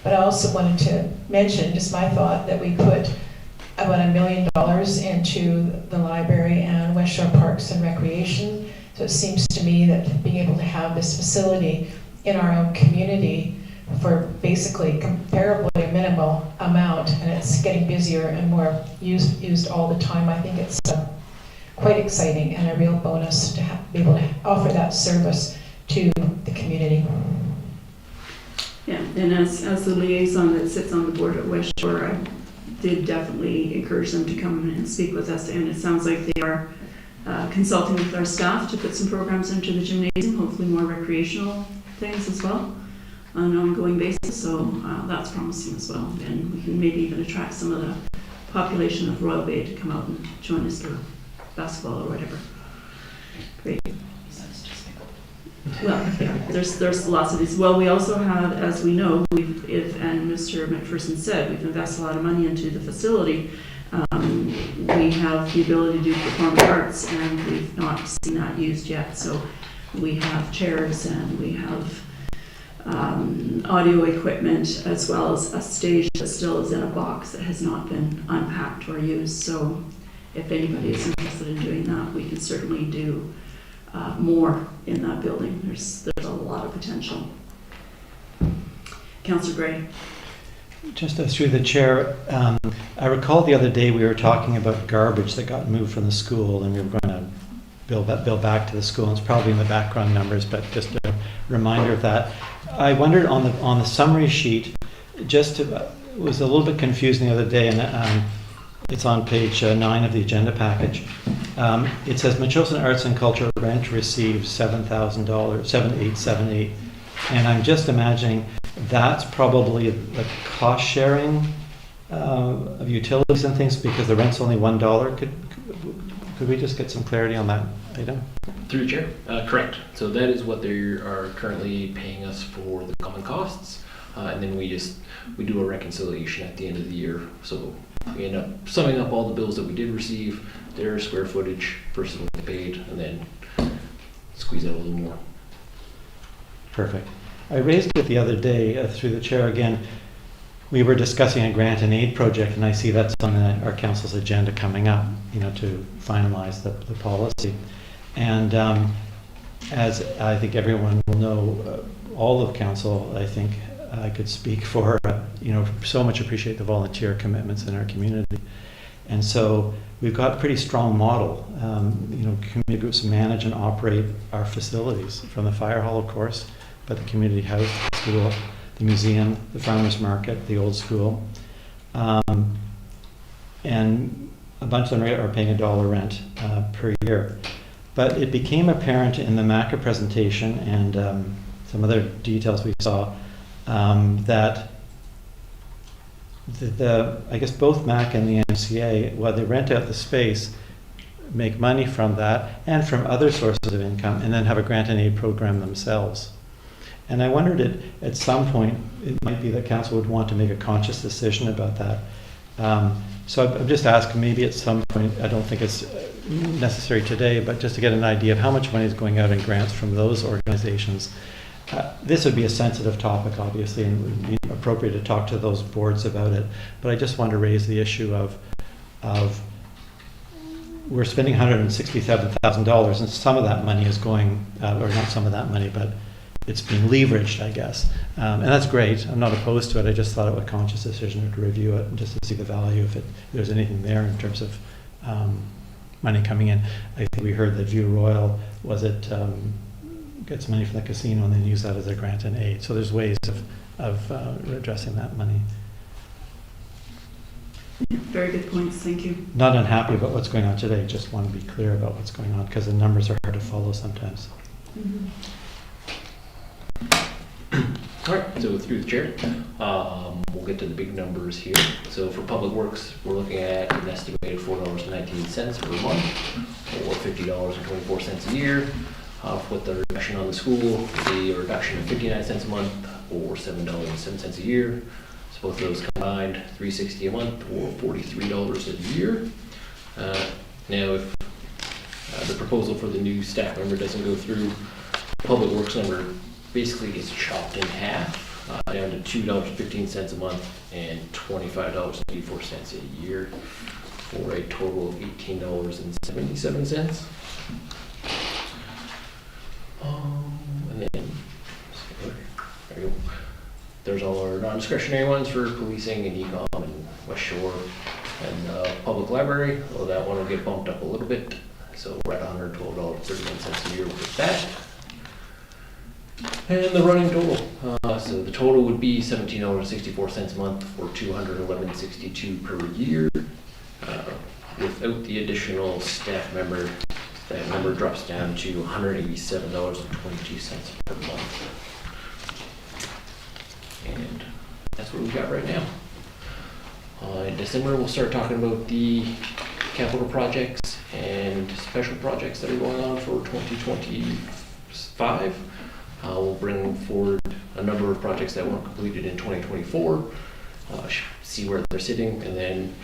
But I also wanted to mention, just my thought, that we put about $1 million into the library and West Shore Parks and Recreation. So it seems to me that being able to have this facility in our own community for basically comparably minimal amount, and it's getting busier and more used all the time. I think it's quite exciting and a real bonus to be able to offer that service to the community. Yeah, and as the liaison that sits on the board at West Shore, I did definitely encourage them to come and speak with us, and it sounds like they are consulting with our staff to put some programs into the gymnasium, hopefully more recreational things as well on an ongoing basis, so that's promising as well. And we can maybe even attract some of the population of Royal Bay to come out and join us for basketball or whatever. Great. Well, yeah, there's lots of these. Well, we also have, as we know, and Mr. McPherson said, we've invested a lot of money into the facility. We have the ability to do performing arts, and we've not seen that used yet. So we have chairs and we have audio equipment, as well as a stage that still is in a box that has not been unpacked or used. So if anybody is interested in doing that, we can certainly do more in that building. There's a lot of potential. Councillor Gray. Just through the chair, I recall the other day we were talking about garbage that got moved from the school, and we were going to bill back to the school. And it's probably in the background numbers, but just a reminder of that. I wondered on the summary sheet, was a little bit confusing the other day, and it's on page 9 of the agenda package. It says Metchosin Arts and Culture rent receives $7,000, 7878, and I'm just imagining that's probably the cost sharing of utilities and things, because the rent's only $1. Could we just get some clarity on that item? Through the chair, correct. So that is what they are currently paying us for the common costs, and then we do a reconciliation at the end of the year. So we end up summing up all the bills that we did receive, their square footage versus what they paid, and then squeeze out a little more. Perfect. I raised it the other day through the chair again. We were discussing a grant and aid project, and I see that's on our council's agenda coming up, to finalize the policy. And as I think everyone will know, all of council, I think I could speak for, so much appreciate the volunteer commitments in our community. And so we've got a pretty strong model. Community groups manage and operate our facilities, from the fire hall, of course, but the community house, the school, the museum, the farmers market, the old school. And a bunch of them are paying $1 rent per year. But it became apparent in the MACA presentation and some other details we saw that I guess both MAC and the MCA, while they rent out the space, make money from that and from other sources of income, and then have a grant and aid program themselves. And I wondered at some point, it might be that council would want to make a conscious decision about that. So I'm just asking, maybe at some point, I don't think it's necessary today, but just to get an idea of how much money is going out in grants from those organizations. This would be a sensitive topic, obviously, and it would be appropriate to talk to those boards about it. But I just want to raise the issue of we're spending $167,000, and some of that money is going, or not some of that money, but it's being leveraged, I guess. And that's great. I'm not opposed to it. I just thought it was a conscious decision to review it and just to see the value if there's anything there in terms of money coming in. I think we heard that View Royal gets money from the casino and then use that as a grant and aid. So there's ways of addressing that money. Very good points, thank you. Not unhappy about what's going on today, just want to be clear about what's going on because the numbers are hard to follow sometimes. Mm-hmm. All right, so through the chair, we'll get to the big numbers here. So for Public Works, we're looking at an estimated $4.19 per month, or $50.24 a year. With the reduction on the school, the reduction of 59 cents a month, or $7.07 a year. So both those combined, $3.60 a month, or $43 a year. Now, if the proposal for the new staff member doesn't go through, Public Works number basically gets chopped in half, down to $2.15 a month and $25.84 a year, for a total of $18.77. And then, there you go. There's all our non-discretionary ones for policing and ecom and West Shore and public library. Well, that one will get bumped up a little bit. So we're at $112.31 a year with that. And the running total. So the total would be $17.64 a month for $211.62 per year. Without the additional staff member, that number drops down to $187.22 per month. And that's what we've got right now. In December, we'll start talking about the capital projects and special projects that are going on for 2025. We'll bring forward a number of projects that weren't completed in 2024, see where they're sitting, and then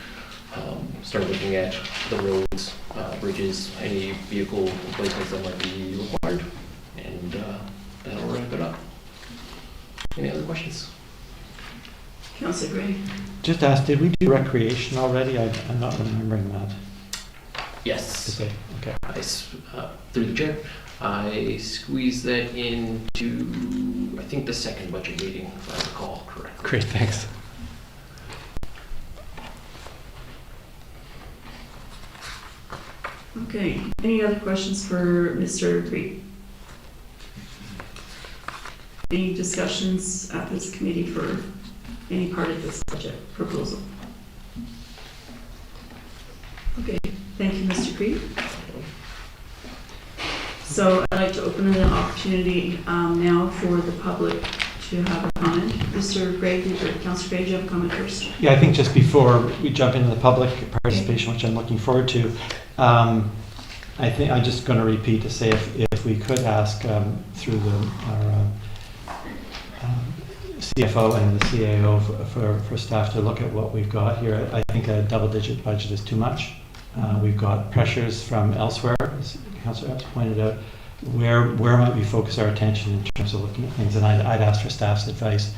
start looking at the roads, bridges, any vehicle replacements that might be required, and that'll wrap it up. Any other questions? Councillor Gray. Just ask, did we do recreation already? I'm not remembering that. Yes. Okay. Through the chair, I squeezed that into, I think, the second budget meeting, if I recall correctly. Great, thanks. Okay, any other questions for Mr. Green? Any discussions at this committee for any part of this budget proposal? Okay, thank you, Mr. Creed. So I'd like to open the opportunity now for the public to have a comment. Mr. Gray, or Councillor Gray, do you have a comment first? Yeah, I think just before we jump into the public participation, which I'm looking forward to, I think I'm just going to repeat to say if we could ask through our CFO and the CAO for staff to look at what we've got here. I think a double-digit budget is too much. We've got pressures from elsewhere, as Councillor Epps pointed out. Where might we focus our attention in terms of looking at things? And I'd ask for staff's advice,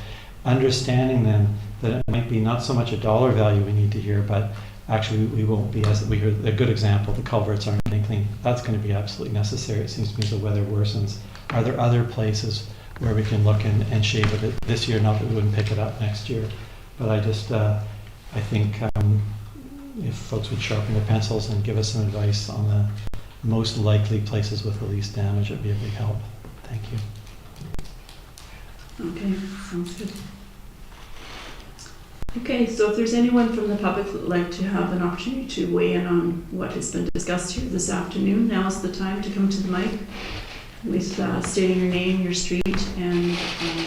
understanding then that it might be not so much a dollar value we need to hear, but actually we won't be, as we heard a good example, the culverts aren't getting clean. That's going to be absolutely necessary. It seems to me as the weather worsens. Are there other places where we can look and shape it this year? Not that we wouldn't pick it up next year, but I just, I think if folks would sharpen their pencils and give us some advice on the most likely places with the least damage, it'd be a big help. Thank you. Okay, sounds good. Okay, so if there's anyone from the public that would like to have an opportunity to weigh in on what has been discussed here this afternoon, now is the time to come to the mic at least stating your name, your street, and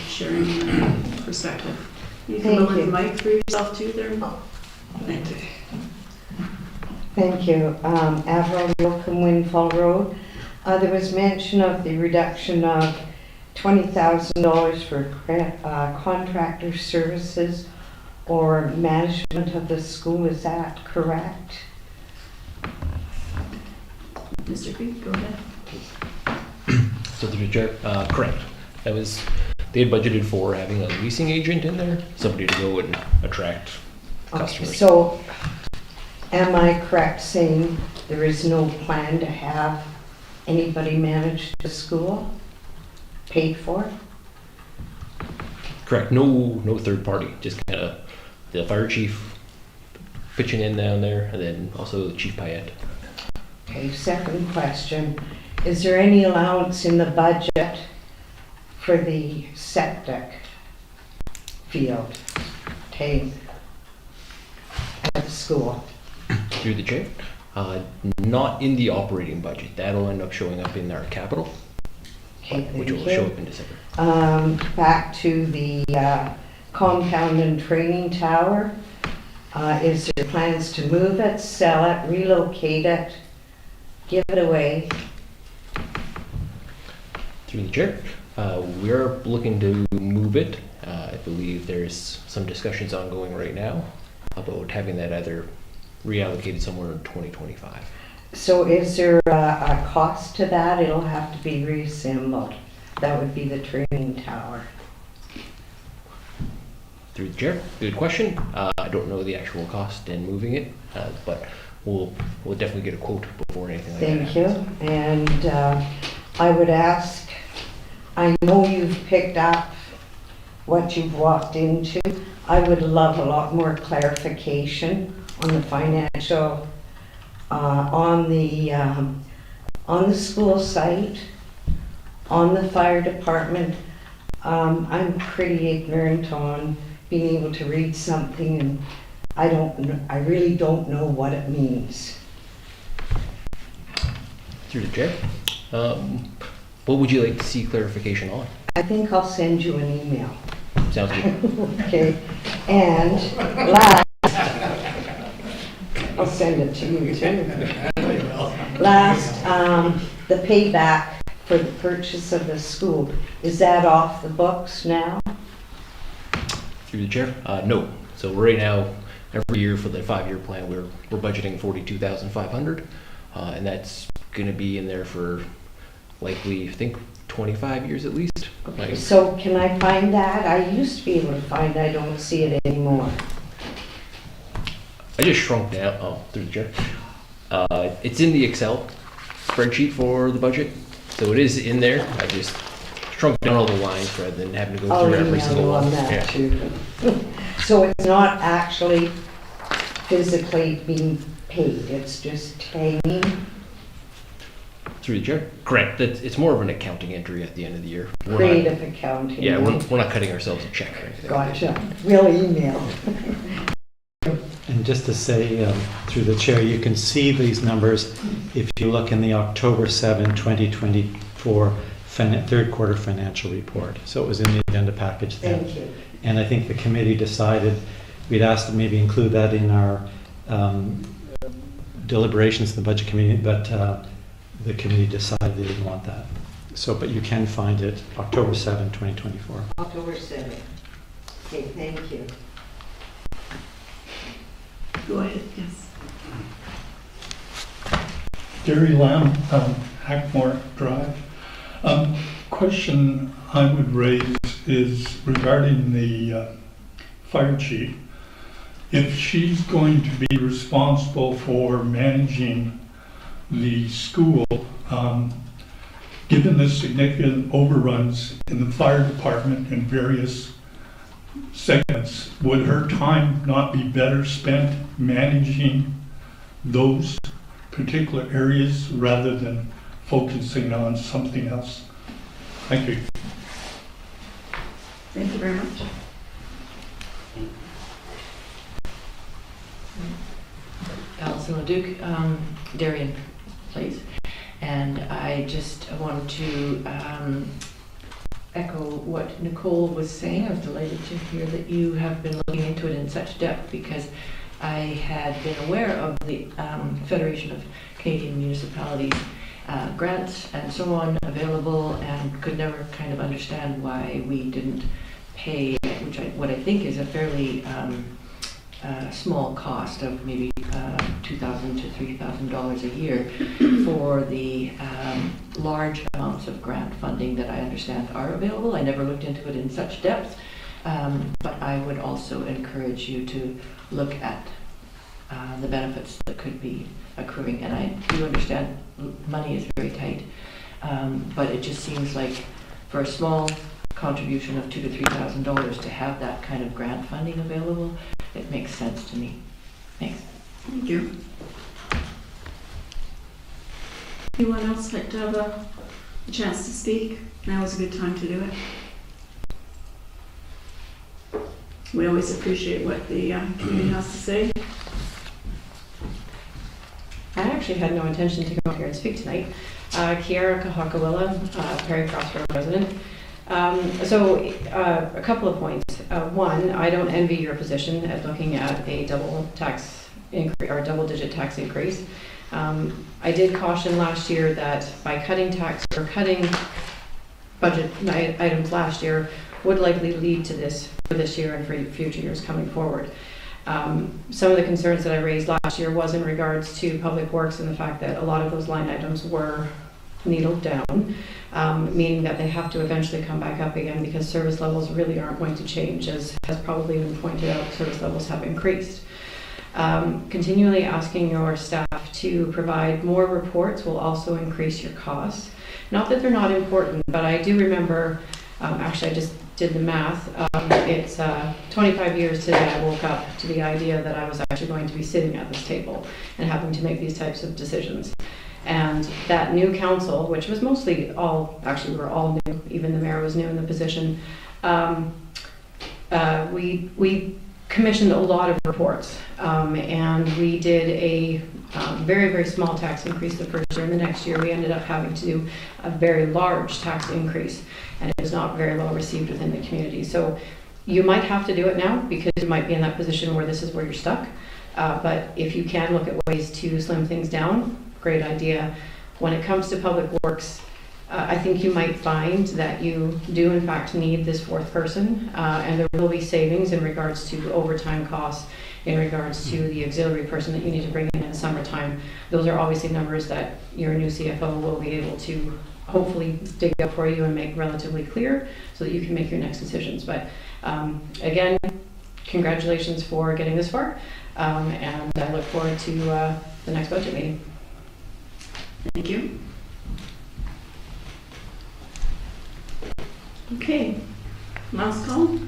sharing your perspective. You can go with the mic for yourself too there. Thank you. Thank you. Admiral Yoakum Windfall Road. There was mention of the reduction of $20,000 for contractor services or management of the school. Is that correct? Mr. Creed, go ahead. So through the chair, correct. That was, they had budgeted for having a leasing agent in there, somebody to go and attract customers. So am I correct saying there is no plan to have anybody manage the school, paid for? Correct. No third party. Just kind of the fire chief pitching in down there, and then also Chief Payette. Okay, second question. Is there any allowance in the budget for the septic field tank at the school? Through the chair. Not in the operating budget. That'll end up showing up in our capital, Okay, which will thank you. show up in December. Back to the compound and training tower. Is there plans to move it, sell it, relocate it, give it away? Through the chair. We're looking to move it. I believe there's some discussions ongoing right now about having that either reallocated somewhere in 2025. So is there a cost to that? It'll have to be reassembled. That would be the training tower. Through the chair. Good question. I don't know the actual cost in moving it, but we'll definitely get a quote before anything like that Thank you. happens. And I would ask, I know you've picked up what you've walked into. I would love a lot more clarification on the financial, on the school site, on the fire department. I'm pretty ignorant on being able to read something, and I really don't know what it means. Through the chair. What would you like to see clarification on? I think I'll send you an email. Sounds good. Okay, and last, I'll send it to you too. Last, the payback for the purchase of the school, is that off the books now? Through the chair. No. So right now, every year for the 5-year plan, we're budgeting $42,500, and that's going to be in there for likely, I think, 25 years at least. Like, So can I find that? I used to be able to find it, I don't see it anymore. I just shrunk down. Oh, through the chair. It's in the Excel spreadsheet for the budget, so it is in there. I just shrunk down all the lines rather than having to go I'll through every email single you one. on that Yeah. too. So it's not actually physically being paid, it's just hanging? Through the chair. Correct. It's more of an accounting entry at the end of the year. We're not- Creative accounting. Yeah, we're not cutting ourselves a check or anything. Gotcha. We'll email. And just to say, through the chair, you can see these numbers if you look in the October 7, 2024 third quarter financial report. So it was in the agenda package then. Thank you. And I think the committee decided, we'd asked to maybe include that in our deliberations in the budget committee, but the committee decided they didn't want that. So, but you can find it October 7, 2024. October 7th. Okay, thank you. Go ahead, yes. Gary Lamb, Hackmore Drive. Question I would raise is regarding the fire chief. If she's going to be responsible for managing the school, given the significant overruns in the fire department in various segments, would her time not be better spent managing those particular areas rather than focusing on something else? Thank you. Thank you very much. Alison Leduc, Darien, please. And I just want to echo what Nicole was saying. I was delighted to hear that you have been looking into it in such depth, because I had been aware of the Federation of Canadian Municipalities grants and so on available, and could never kind of understand why we didn't pay, what I think is a fairly small cost of maybe $2,000 to $3,000 a year for the large amounts of grant funding that I understand are available. I never looked into it in such depth, but I would also encourage you to look at the benefits that could be accruing. And I do understand money is very tight, but it just seems like for a small contribution of $2,000 to $3,000 to have that kind of grant funding available, it makes sense to me. Thanks. Thank you. Anyone else like to have a chance to speak? Now is a good time to do it. We always appreciate what the community has to say. I actually had no intention to come up here and speak tonight. Kiara Kahakawilla, Perry Crossroad resident. A couple of points. One, I don't envy your position at looking at a double tax increase or double-digit tax increase. I did caution last year that by cutting tax or cutting budget items last year would likely lead to this for this year and for future years coming forward. Some of the concerns that I raised last year was in regards to Public Works and the fact that a lot of those line items were needled down, meaning that they have to eventually come back up again because service levels really aren't going to change. As has probably been pointed out, service levels have increased. Continually asking your staff to provide more reports will also increase your costs. Not that they're not important, but I do remember, actually I just did the math, it's 25 years today I woke up to the idea that I was actually going to be sitting at this table and having to make these types of decisions. And that new council, which was mostly all, actually we were all new, even the mayor was new in the position, we commissioned a lot of reports, and we did a very, very small tax increase the first year, and the next year we ended up having to do a very large tax increase, and it was not very well received within the community. So you might have to do it now because you might be in that position where this is where you're stuck, but if you can look at ways to slim things down, great idea. When it comes to Public Works, I think you might find that you do in fact need this fourth person, and there will be savings in regards to overtime costs, in regards to the auxiliary person that you need to bring in the summertime. Those are obviously numbers that your new CFO will be able to hopefully dig up for you and make relatively clear so that you can make your next decisions. But again, congratulations for getting this far, and I look forward to the next budget meeting. Thank you. Okay, last call.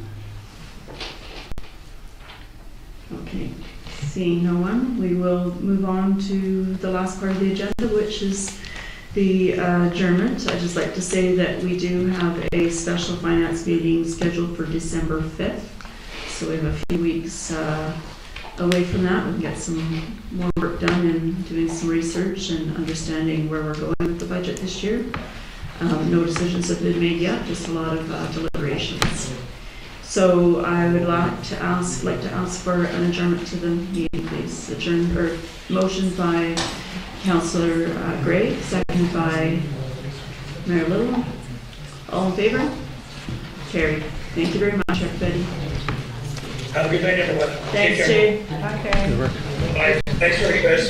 Okay, seeing no one, we will move on to the last part of the agenda, which is the adjournment. I'd just like to say that we do have a special finance meeting scheduled for December 5th. So we have a few weeks away from that. We can get some more work done in doing some research and understanding where we're going with the budget this year. No decisions have been made yet, just a lot of deliberations. So I would like to ask for an adjournment to the meeting, please. Motion by Councillor Gray, seconded by Mayor Little. All in favor? Carried. Thank you very much, everybody. Have a good night, everyone. Thanks, Take care. Jay. Okay. Bye. Thanks for you guys.